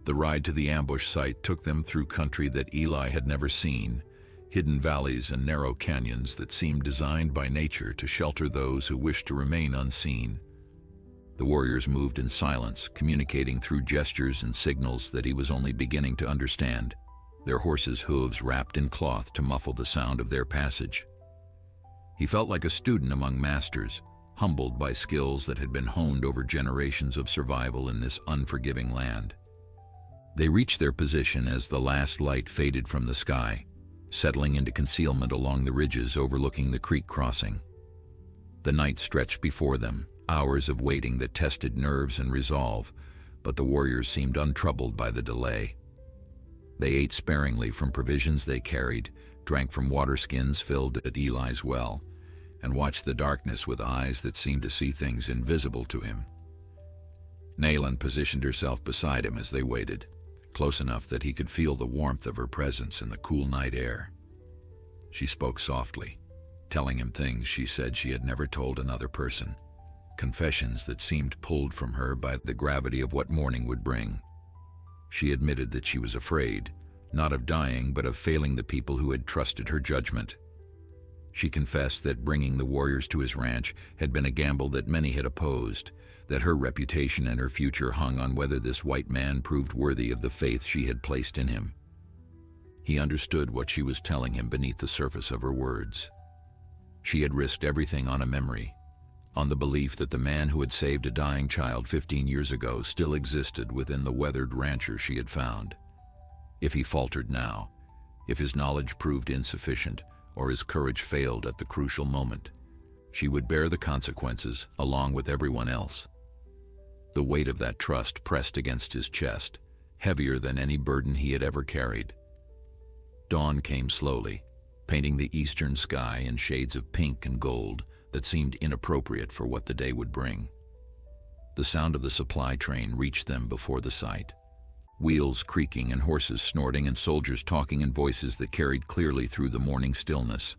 The ride to the ambush site took them through country that Eli had never seen, hidden valleys and narrow canyons that seemed designed by nature to shelter those who wished to remain unseen. The warriors moved in silence, communicating through gestures and signals that he was only beginning to understand, their horses' hooves wrapped in cloth to muffle the sound of their passage. He felt like a student among masters, humbled by skills that had been honed over generations of survival in this unforgiving land. They reached their position as the last light faded from the sky, settling into concealment along the ridges overlooking the creek crossing. The night stretched before them, hours of waiting that tested nerves and resolve, but the warriors seemed untroubled by the delay. They ate sparingly from provisions they carried, drank from water skins filled at Eli's well, and watched the darkness with eyes that seemed to see things invisible to him. Nayland positioned herself beside him as they waited, close enough that he could feel the warmth of her presence in the cool night air. She spoke softly, telling him things she said she had never told another person, confessions that seemed pulled from her by the gravity of what morning would bring. She admitted that she was afraid, not of dying, but of failing the people who had trusted her judgment. She confessed that bringing the warriors to his ranch had been a gamble that many had opposed, that her reputation and her future hung on whether this white man proved worthy of the faith she had placed in him. He understood what she was telling him beneath the surface of her words. She had risked everything on a memory, on the belief that the man who had saved a dying child 15 years ago still existed within the weathered rancher she had found. If he faltered now, if his knowledge proved insufficient, or his courage failed at the crucial moment, she would bear the consequences along with everyone else. The weight of that trust pressed against his chest, heavier than any burden he had ever carried. Dawn came slowly, painting the eastern sky in shades of pink and gold that seemed inappropriate for what the day would bring. The sound of the supply train reached them before the sight, wheels creaking and horses snorting and soldiers talking in voices that carried clearly through the morning stillness.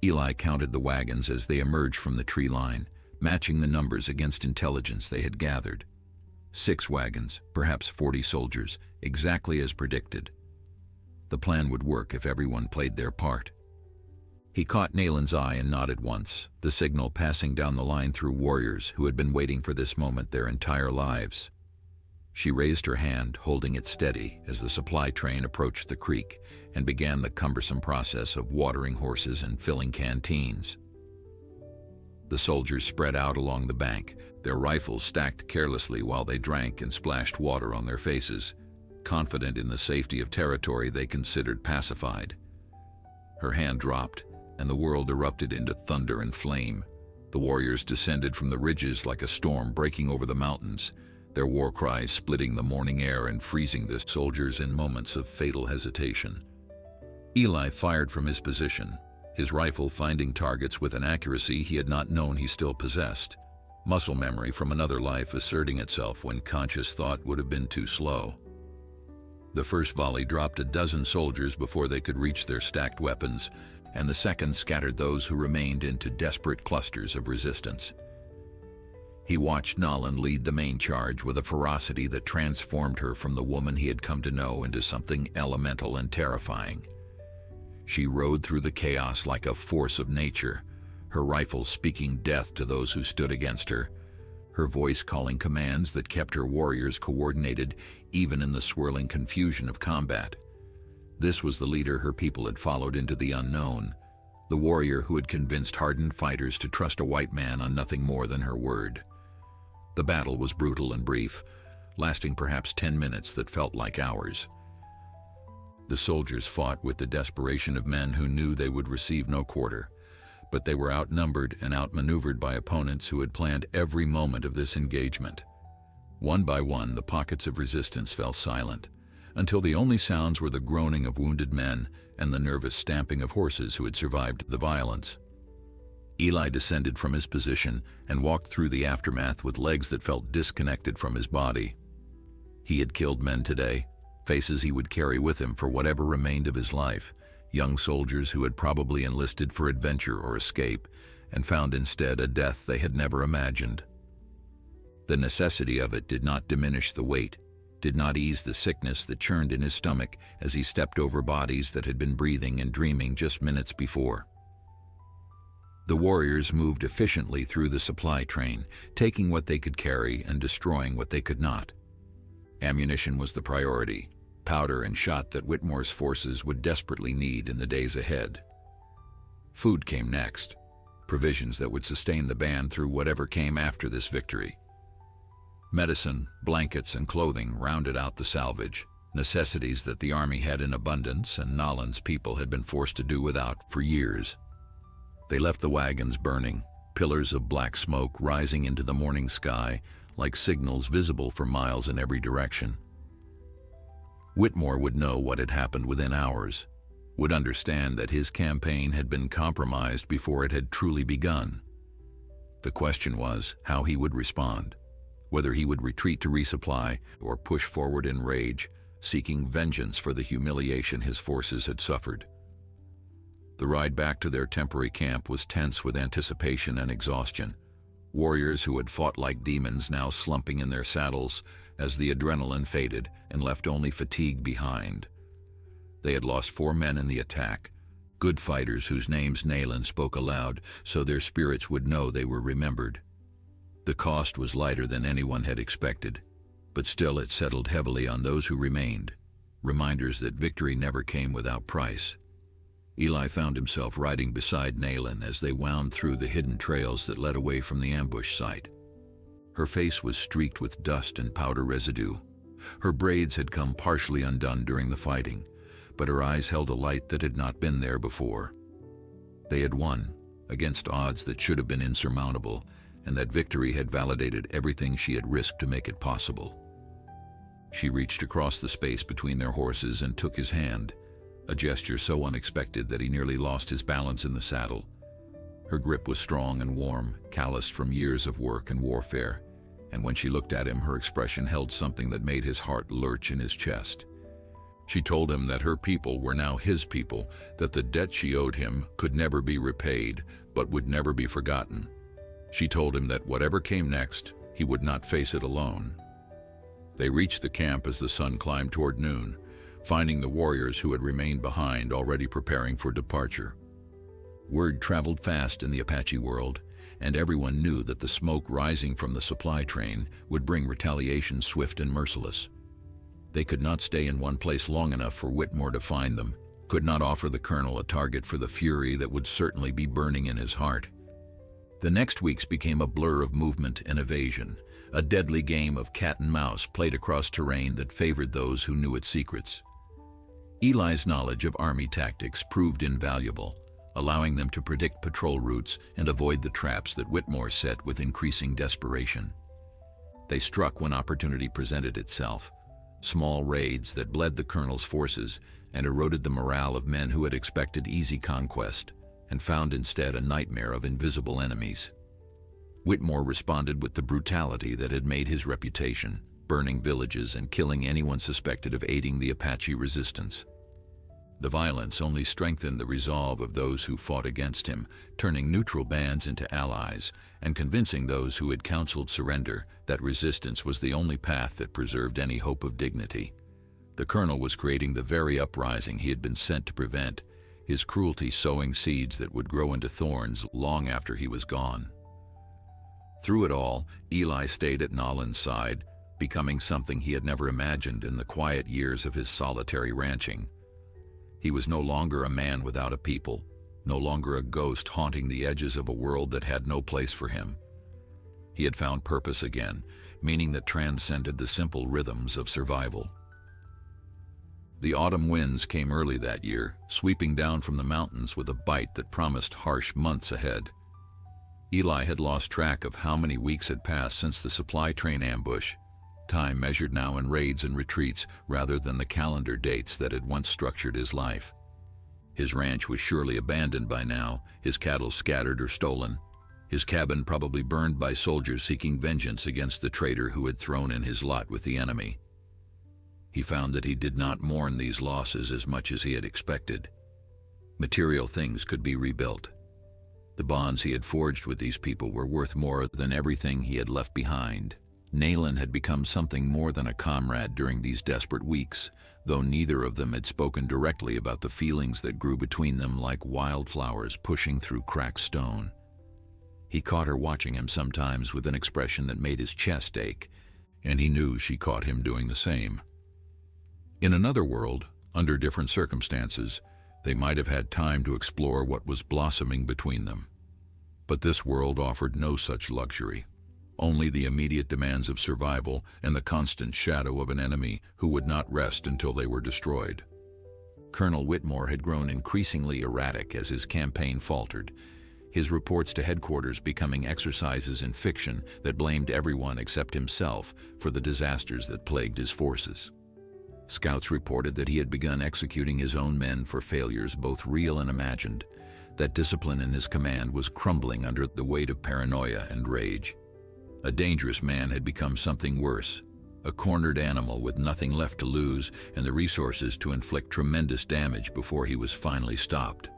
Eli counted the wagons as they emerged from the tree line, matching the numbers against intelligence they had gathered. 6 wagons, perhaps 40 soldiers, exactly as predicted. The plan would work if everyone played their part. He caught Nayland's eye and nodded once, the signal passing down the line through warriors who had been waiting for this moment their entire lives. She raised her hand, holding it steady as the supply train approached the creek and began the cumbersome process of watering horses and filling canteens. The soldiers spread out along the bank, their rifles stacked carelessly while they drank and splashed water on their faces, confident in the safety of territory they considered pacified. Her hand dropped, and the world erupted into thunder and flame. The warriors descended from the ridges like a storm breaking over the mountains, their war cries splitting the morning air and freezing the soldiers in moments of fatal hesitation. Eli fired from his position, his rifle finding targets with an accuracy he had not known he still possessed, muscle memory from another life asserting itself when conscious thought would have been too slow. The first volley dropped a dozen soldiers before they could reach their stacked weapons, and the second scattered those who remained into desperate clusters of resistance. He watched Nayland lead the main charge with a ferocity that transformed her from the woman he had come to know into something elemental and terrifying. She rode through the chaos like a force of nature, her rifle speaking death to those who stood against her, her voice calling commands that kept her warriors coordinated even in the swirling confusion of combat. This was the leader her people had followed into the unknown, the warrior who had convinced hardened fighters to trust a white man on nothing more than her word. The battle was brutal and brief, lasting perhaps 10 minutes that felt like hours. The soldiers fought with the desperation of men who knew they would receive no quarter, but they were outnumbered and outmaneuvered by opponents who had planned every moment of this engagement. One by one, the pockets of resistance fell silent, until the only sounds were the groaning of wounded men and the nervous stamping of horses who had survived the violence. Eli descended from his position and walked through the aftermath with legs that felt disconnected from his body. He had killed men today, faces he would carry with him for whatever remained of his life, young soldiers who had probably enlisted for adventure or escape and found instead a death they had never imagined. The necessity of it did not diminish the weight, did not ease the sickness that churned in his stomach as he stepped over bodies that had been breathing and dreaming just minutes before. The warriors moved efficiently through the supply train, taking what they could carry and destroying what they could not. Ammunition was the priority, powder and shot that Whitmore's forces would desperately need in the days ahead. Food came next, provisions that would sustain the band through whatever came after this victory. Medicine, blankets, and clothing rounded out the salvage, necessities that the army had in abundance and Nolan's people had been forced to do without for years. They left the wagons burning, pillars of black smoke rising into the morning sky like signals visible for miles in every direction. Whitmore would know what had happened within hours, would understand that his campaign had been compromised before it had truly begun. The question was how he would respond, whether he would retreat to resupply or push forward in rage, seeking vengeance for the humiliation his forces had suffered. The ride back to their temporary camp was tense with anticipation and exhaustion. Warriors who had fought like demons now slumping in their saddles as the adrenaline faded and left only fatigue behind. They had lost 4 men in the attack, good fighters whose names Nayland spoke aloud so their spirits would know they were remembered. The cost was lighter than anyone had expected, but still it settled heavily on those who remained, reminders that victory never came without price. Eli found himself riding beside Nayland as they wound through the hidden trails that led away from the ambush site. Her face was streaked with dust and powder residue. Her braids had come partially undone during the fighting, but her eyes held a light that had not been there before. They had won, against odds that should have been insurmountable, and that victory had validated everything she had risked to make it possible. She reached across the space between their horses and took his hand, a gesture so unexpected that he nearly lost his balance in the saddle. Her grip was strong and warm, calloused from years of work and warfare, and when she looked at him, her expression held something that made his heart lurch in his chest. She told him that her people were now his people, that the debt she owed him could never be repaid, but would never be forgotten. She told him that whatever came next, he would not face it alone. They reached the camp as the sun climbed toward noon, finding the warriors who had remained behind already preparing for departure. Word traveled fast in the Apache world, and everyone knew that the smoke rising from the supply train would bring retaliation swift and merciless. They could not stay in one place long enough for Whitmore to find them, could not offer the colonel a target for the fury that would certainly be burning in his heart. The next weeks became a blur of movement and evasion, a deadly game of cat and mouse played across terrain that favored those who knew its secrets. Eli's knowledge of army tactics proved invaluable, allowing them to predict patrol routes and avoid the traps that Whitmore set with increasing desperation. They struck when opportunity presented itself, small raids that bled the colonel's forces and eroded the morale of men who had expected easy conquest and found instead a nightmare of invisible enemies. Whitmore responded with the brutality that had made his reputation, burning villages and killing anyone suspected of aiding the Apache resistance. The violence only strengthened the resolve of those who fought against him, turning neutral bands into allies and convincing those who had counseled surrender that resistance was the only path that preserved any hope of dignity. The colonel was creating the very uprising he had been sent to prevent, his cruelty sowing seeds that would grow into thorns long after he was gone. Through it all, Eli stayed at Nolan's side, becoming something he had never imagined in the quiet years of his solitary ranching. He was no longer a man without a people, no longer a ghost haunting the edges of a world that had no place for him. He had found purpose again, meaning that transcended the simple rhythms of survival. The autumn winds came early that year, sweeping down from the mountains with a bite that promised harsh months ahead. Eli had lost track of how many weeks had passed since the supply train ambush, time measured now in raids and retreats rather than the calendar dates that had once structured his life. His ranch was surely abandoned by now, his cattle scattered or stolen, his cabin probably burned by soldiers seeking vengeance against the traitor who had thrown in his lot with the enemy. He found that he did not mourn these losses as much as he had expected. Material things could be rebuilt. The bonds he had forged with these people were worth more than everything he had left behind. Nayland had become something more than a comrade during these desperate weeks, though neither of them had spoken directly about the feelings that grew between them like wildflowers pushing through cracked stone. He caught her watching him sometimes with an expression that made his chest ache, and he knew she caught him doing the same. In another world, under different circumstances, they might have had time to explore what was blossoming between them. But this world offered no such luxury, only the immediate demands of survival and the constant shadow of an enemy who would not rest until they were destroyed. Colonel Whitmore had grown increasingly erratic as his campaign faltered, his reports to headquarters becoming exercises in fiction that blamed everyone except himself for the disasters that plagued his forces. Scouts reported that he had begun executing his own men for failures both real and imagined, that discipline in his command was crumbling under the weight of paranoia and rage. A dangerous man had become something worse, a cornered animal with nothing left to lose and the resources to inflict tremendous damage before he was finally stopped.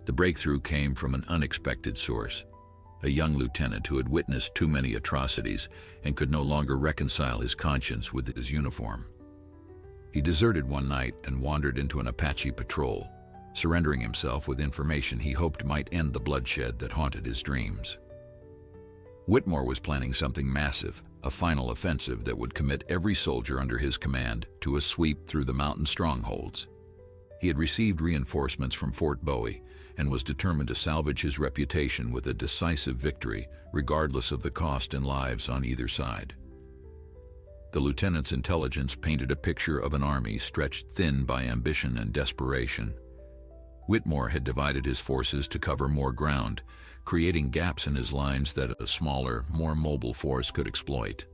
The breakthrough came from an unexpected source, a young lieutenant who had witnessed too many atrocities and could no longer reconcile his conscience with his uniform. He deserted one night and wandered into an Apache patrol, surrendering himself with information he hoped might end the bloodshed that haunted his dreams. Whitmore was planning something massive, a final offensive that would commit every soldier under his command to a sweep through the mountain strongholds. He had received reinforcements from Fort Bowie and was determined to salvage his reputation with a decisive victory, regardless of the cost in lives on either side. The lieutenant's intelligence painted a picture of an army stretched thin by ambition and desperation. Whitmore had divided his forces to cover more ground, creating gaps in his lines that a smaller, more mobile force could exploit.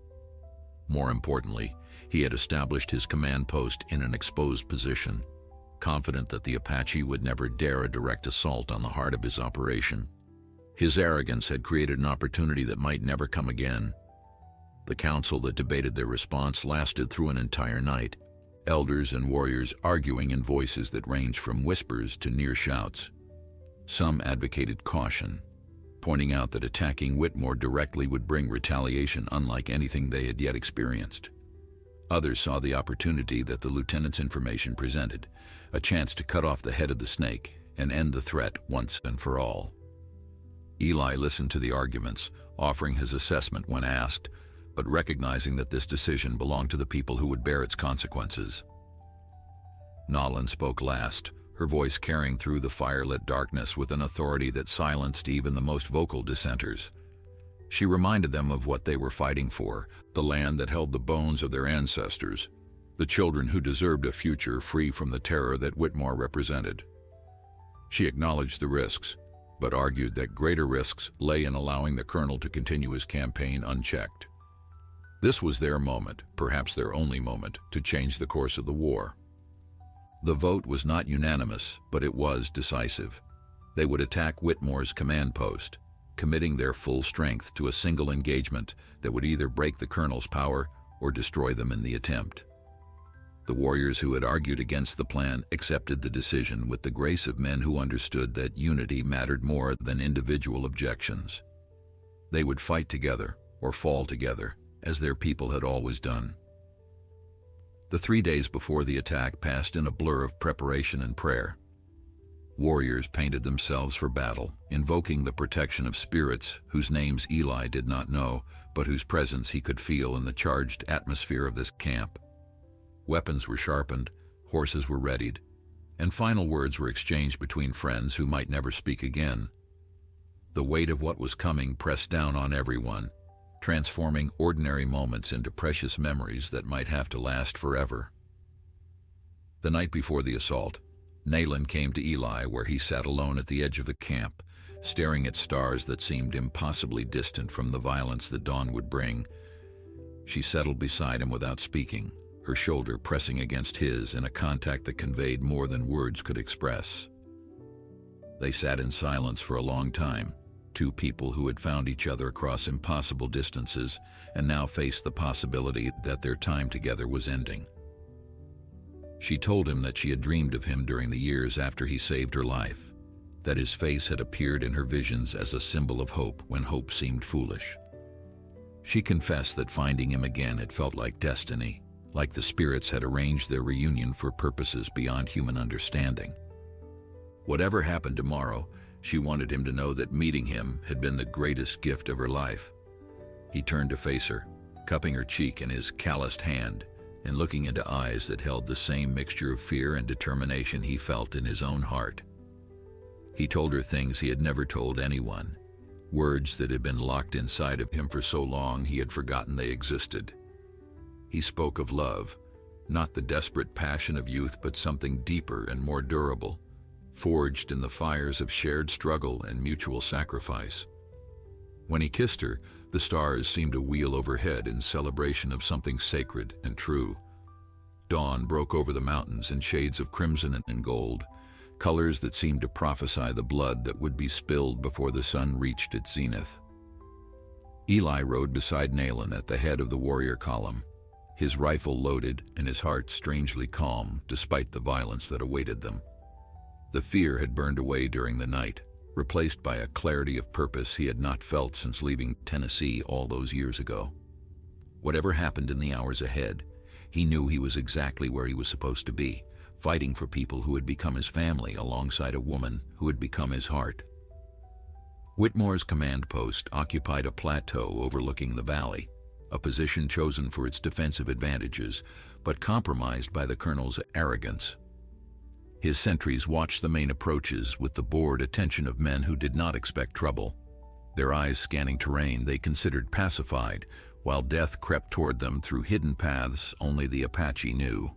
More importantly, he had established his command post in an exposed position, confident that the Apache would never dare a direct assault on the heart of his operation. His arrogance had created an opportunity that might never come again. The council that debated their response lasted through an entire night, elders and warriors arguing in voices that ranged from whispers to near shouts. Some advocated caution, pointing out that attacking Whitmore directly would bring retaliation unlike anything they had yet experienced. Others saw the opportunity that the lieutenant's information presented, a chance to cut off the head of the snake and end the threat once and for all. Eli listened to the arguments, offering his assessment when asked, but recognizing that this decision belonged to the people who would bear its consequences. Nayland spoke last, her voice carrying through the fire-lit darkness with an authority that silenced even the most vocal dissenters. She reminded them of what they were fighting for, the land that held the bones of their ancestors, the children who deserved a future free from the terror that Whitmore represented. She acknowledged the risks, but argued that greater risks lay in allowing the colonel to continue his campaign unchecked. This was their moment, perhaps their only moment, to change the course of the war. The vote was not unanimous, but it was decisive. They would attack Whitmore's command post, committing their full strength to a single engagement that would either break the colonel's power or destroy them in the attempt. The warriors who had argued against the plan accepted the decision with the grace of men who understood that unity mattered more than individual objections. They would fight together or fall together, as their people had always done. The 3 days before the attack passed in a blur of preparation and prayer. Warriors painted themselves for battle, invoking the protection of spirits whose names Eli did not know, but whose presence he could feel in the charged atmosphere of this camp. Weapons were sharpened, horses were readied, and final words were exchanged between friends who might never speak again. The weight of what was coming pressed down on everyone, transforming ordinary moments into precious memories that might have to last forever. The night before the assault, Nayland came to Eli where he sat alone at the edge of the camp, staring at stars that seemed impossibly distant from the violence that dawn would bring. She settled beside him without speaking, her shoulder pressing against his in a contact that conveyed more than words could express. They sat in silence for a long time, two people who had found each other across impossible distances and now faced the possibility that their time together was ending. She told him that she had dreamed of him during the years after he saved her life, that his face had appeared in her visions as a symbol of hope when hope seemed foolish. She confessed that finding him again had felt like destiny, like the spirits had arranged their reunion for purposes beyond human understanding. Whatever happened tomorrow, she wanted him to know that meeting him had been the greatest gift of her life. He turned to face her, cupping her cheek in his calloused hand and looking into eyes that held the same mixture of fear and determination he felt in his own heart. He told her things he had never told anyone, words that had been locked inside of him for so long he had forgotten they existed. He spoke of love, not the desperate passion of youth, but something deeper and more durable, forged in the fires of shared struggle and mutual sacrifice. When he kissed her, the stars seemed to wheel overhead in celebration of something sacred and true. Dawn broke over the mountains in shades of crimson and gold, colors that seemed to prophesy the blood that would be spilled before the sun reached its zenith. Eli rode beside Nayland at the head of the warrior column, his rifle loaded and his heart strangely calm despite the violence that awaited them. The fear had burned away during the night, replaced by a clarity of purpose he had not felt since leaving Tennessee all those years ago. Whatever happened in the hours ahead, he knew he was exactly where he was supposed to be, fighting for people who had become his family alongside a woman who had become his heart. Whitmore's command post occupied a plateau overlooking the valley, a position chosen for its defensive advantages, but compromised by the colonel's arrogance. His sentries watched the main approaches with the bored attention of men who did not expect trouble. Their eyes scanning terrain they considered pacified, while death crept toward them through hidden paths only the Apache knew.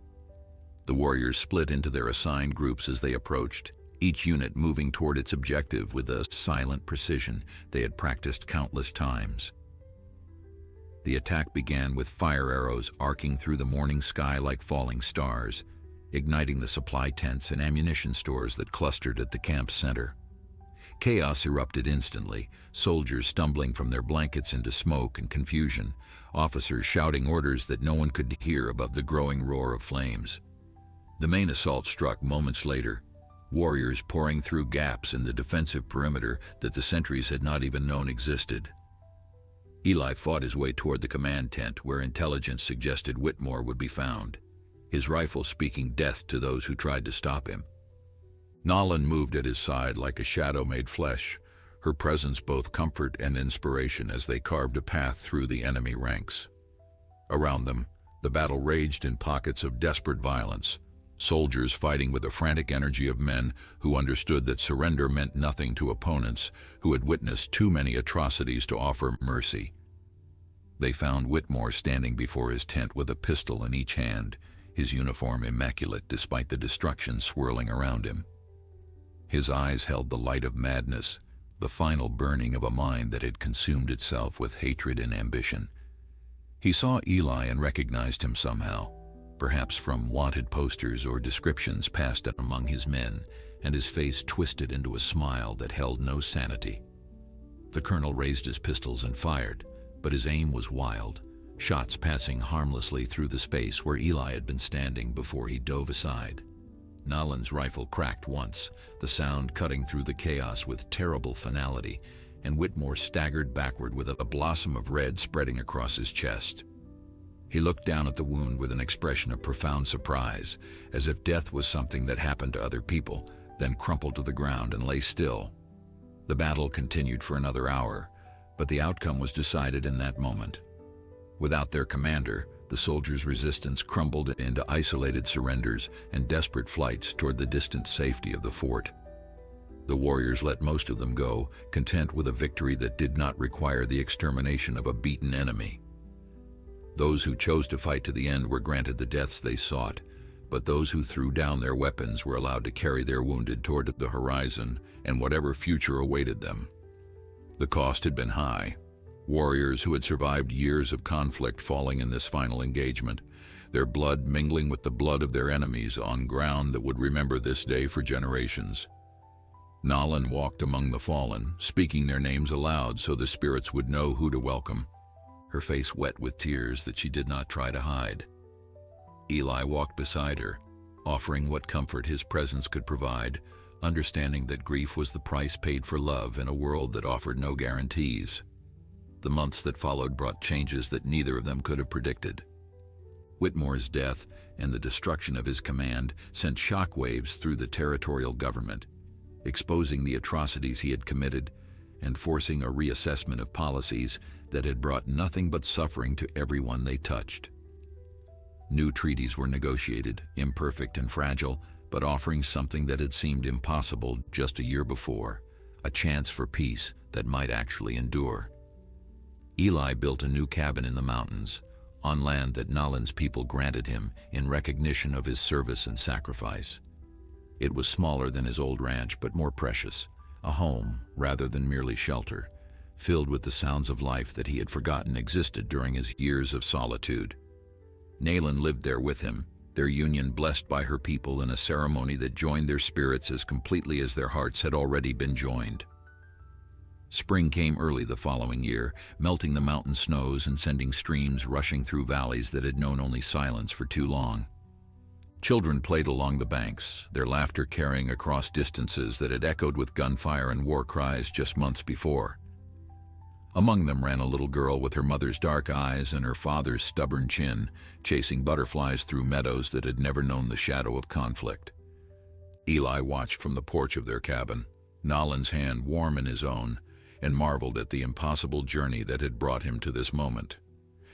The warriors split into their assigned groups as they approached, each unit moving toward its objective with a silent precision they had practiced countless times. The attack began with fire arrows arcing through the morning sky like falling stars, igniting the supply tents and ammunition stores that clustered at the camp's center. Chaos erupted instantly, soldiers stumbling from their blankets into smoke and confusion, officers shouting orders that no one could hear above the growing roar of flames. The main assault struck moments later, warriors pouring through gaps in the defensive perimeter that the sentries had not even known existed. Eli fought his way toward the command tent where intelligence suggested Whitmore would be found, his rifle speaking death to those who tried to stop him. Nayland moved at his side like a shadow made flesh, her presence both comfort and inspiration as they carved a path through the enemy ranks. Around them, the battle raged in pockets of desperate violence, soldiers fighting with the frantic energy of men who understood that surrender meant nothing to opponents who had witnessed too many atrocities to offer mercy. They found Whitmore standing before his tent with a pistol in each hand, his uniform immaculate despite the destruction swirling around him. His eyes held the light of madness, the final burning of a mind that had consumed itself with hatred and ambition. He saw Eli and recognized him somehow, perhaps from wanted posters or descriptions passed among his men, and his face twisted into a smile that held no sanity. The colonel raised his pistols and fired, but his aim was wild, shots passing harmlessly through the space where Eli had been standing before he dove aside. Nayland's rifle cracked once, the sound cutting through the chaos with terrible finality, and Whitmore staggered backward with a blossom of red spreading across his chest. He looked down at the wound with an expression of profound surprise, as if death was something that happened to other people, then crumpled to the ground and lay still. The battle continued for another hour, but the outcome was decided in that moment. Without their commander, the soldiers' resistance crumbled into isolated surrenders and desperate flights toward the distant safety of the fort. The warriors let most of them go, content with a victory that did not require the extermination of a beaten enemy. Those who chose to fight to the end were granted the deaths they sought, but those who threw down their weapons were allowed to carry their wounded toward the horizon and whatever future awaited them. The cost had been high. Warriors who had survived years of conflict falling in this final engagement, their blood mingling with the blood of their enemies on ground that would remember this day for generations. Nayland walked among the fallen, speaking their names aloud so the spirits would know who to welcome, her face wet with tears that she did not try to hide. Eli walked beside her, offering what comfort his presence could provide, understanding that grief was the price paid for love in a world that offered no guarantees. The months that followed brought changes that neither of them could have predicted. Whitmore's death and the destruction of his command sent shockwaves through the territorial government, exposing the atrocities he had committed and forcing a reassessment of policies that had brought nothing but suffering to everyone they touched. New treaties were negotiated, imperfect and fragile, but offering something that had seemed impossible just a year before, a chance for peace that might actually endure. Eli built a new cabin in the mountains, on land that Nolan's people granted him in recognition of his service and sacrifice. It was smaller than his old ranch, but more precious, a home rather than merely shelter, filled with the sounds of life that he had forgotten existed during his years of solitude. Nalan lived there with him, their union blessed by her people in a ceremony that joined their spirits as completely as their hearts had already been joined. Spring came early the following year, melting the mountain snows and sending streams rushing through valleys that had known only silence for too long. Children played along the banks, their laughter carrying across distances that had echoed with gunfire and war cries just months before. Among them ran a little girl with her mother's dark eyes and her father's stubborn chin, chasing butterflies through meadows that had never known the shadow of conflict. Eli watched from the porch of their cabin, Nolan's hand warm in his own, and marveled at the impossible journey that had brought him to this moment.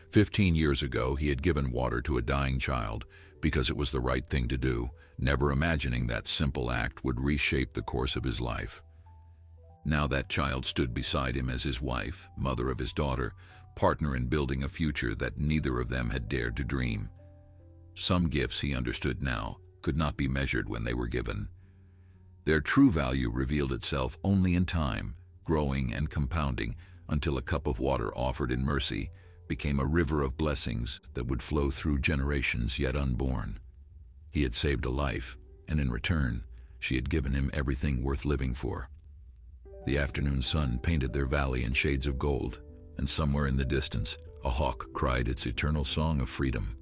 15 years ago, he had given water to a dying child because it was the right thing to do, never imagining that simple act would reshape the course of his life. Now that child stood beside him as his wife, mother of his daughter, partner in building a future that neither of them had dared to dream. Some gifts, he understood now, could not be measured when they were given. Their true value revealed itself only in time, growing and compounding until a cup of water offered in mercy became a river of blessings that would flow through generations yet unborn. He had saved a life, and in return, she had given him everything worth living for. The afternoon sun painted their valley in shades of gold, and somewhere in the distance, a hawk cried its eternal song of freedom.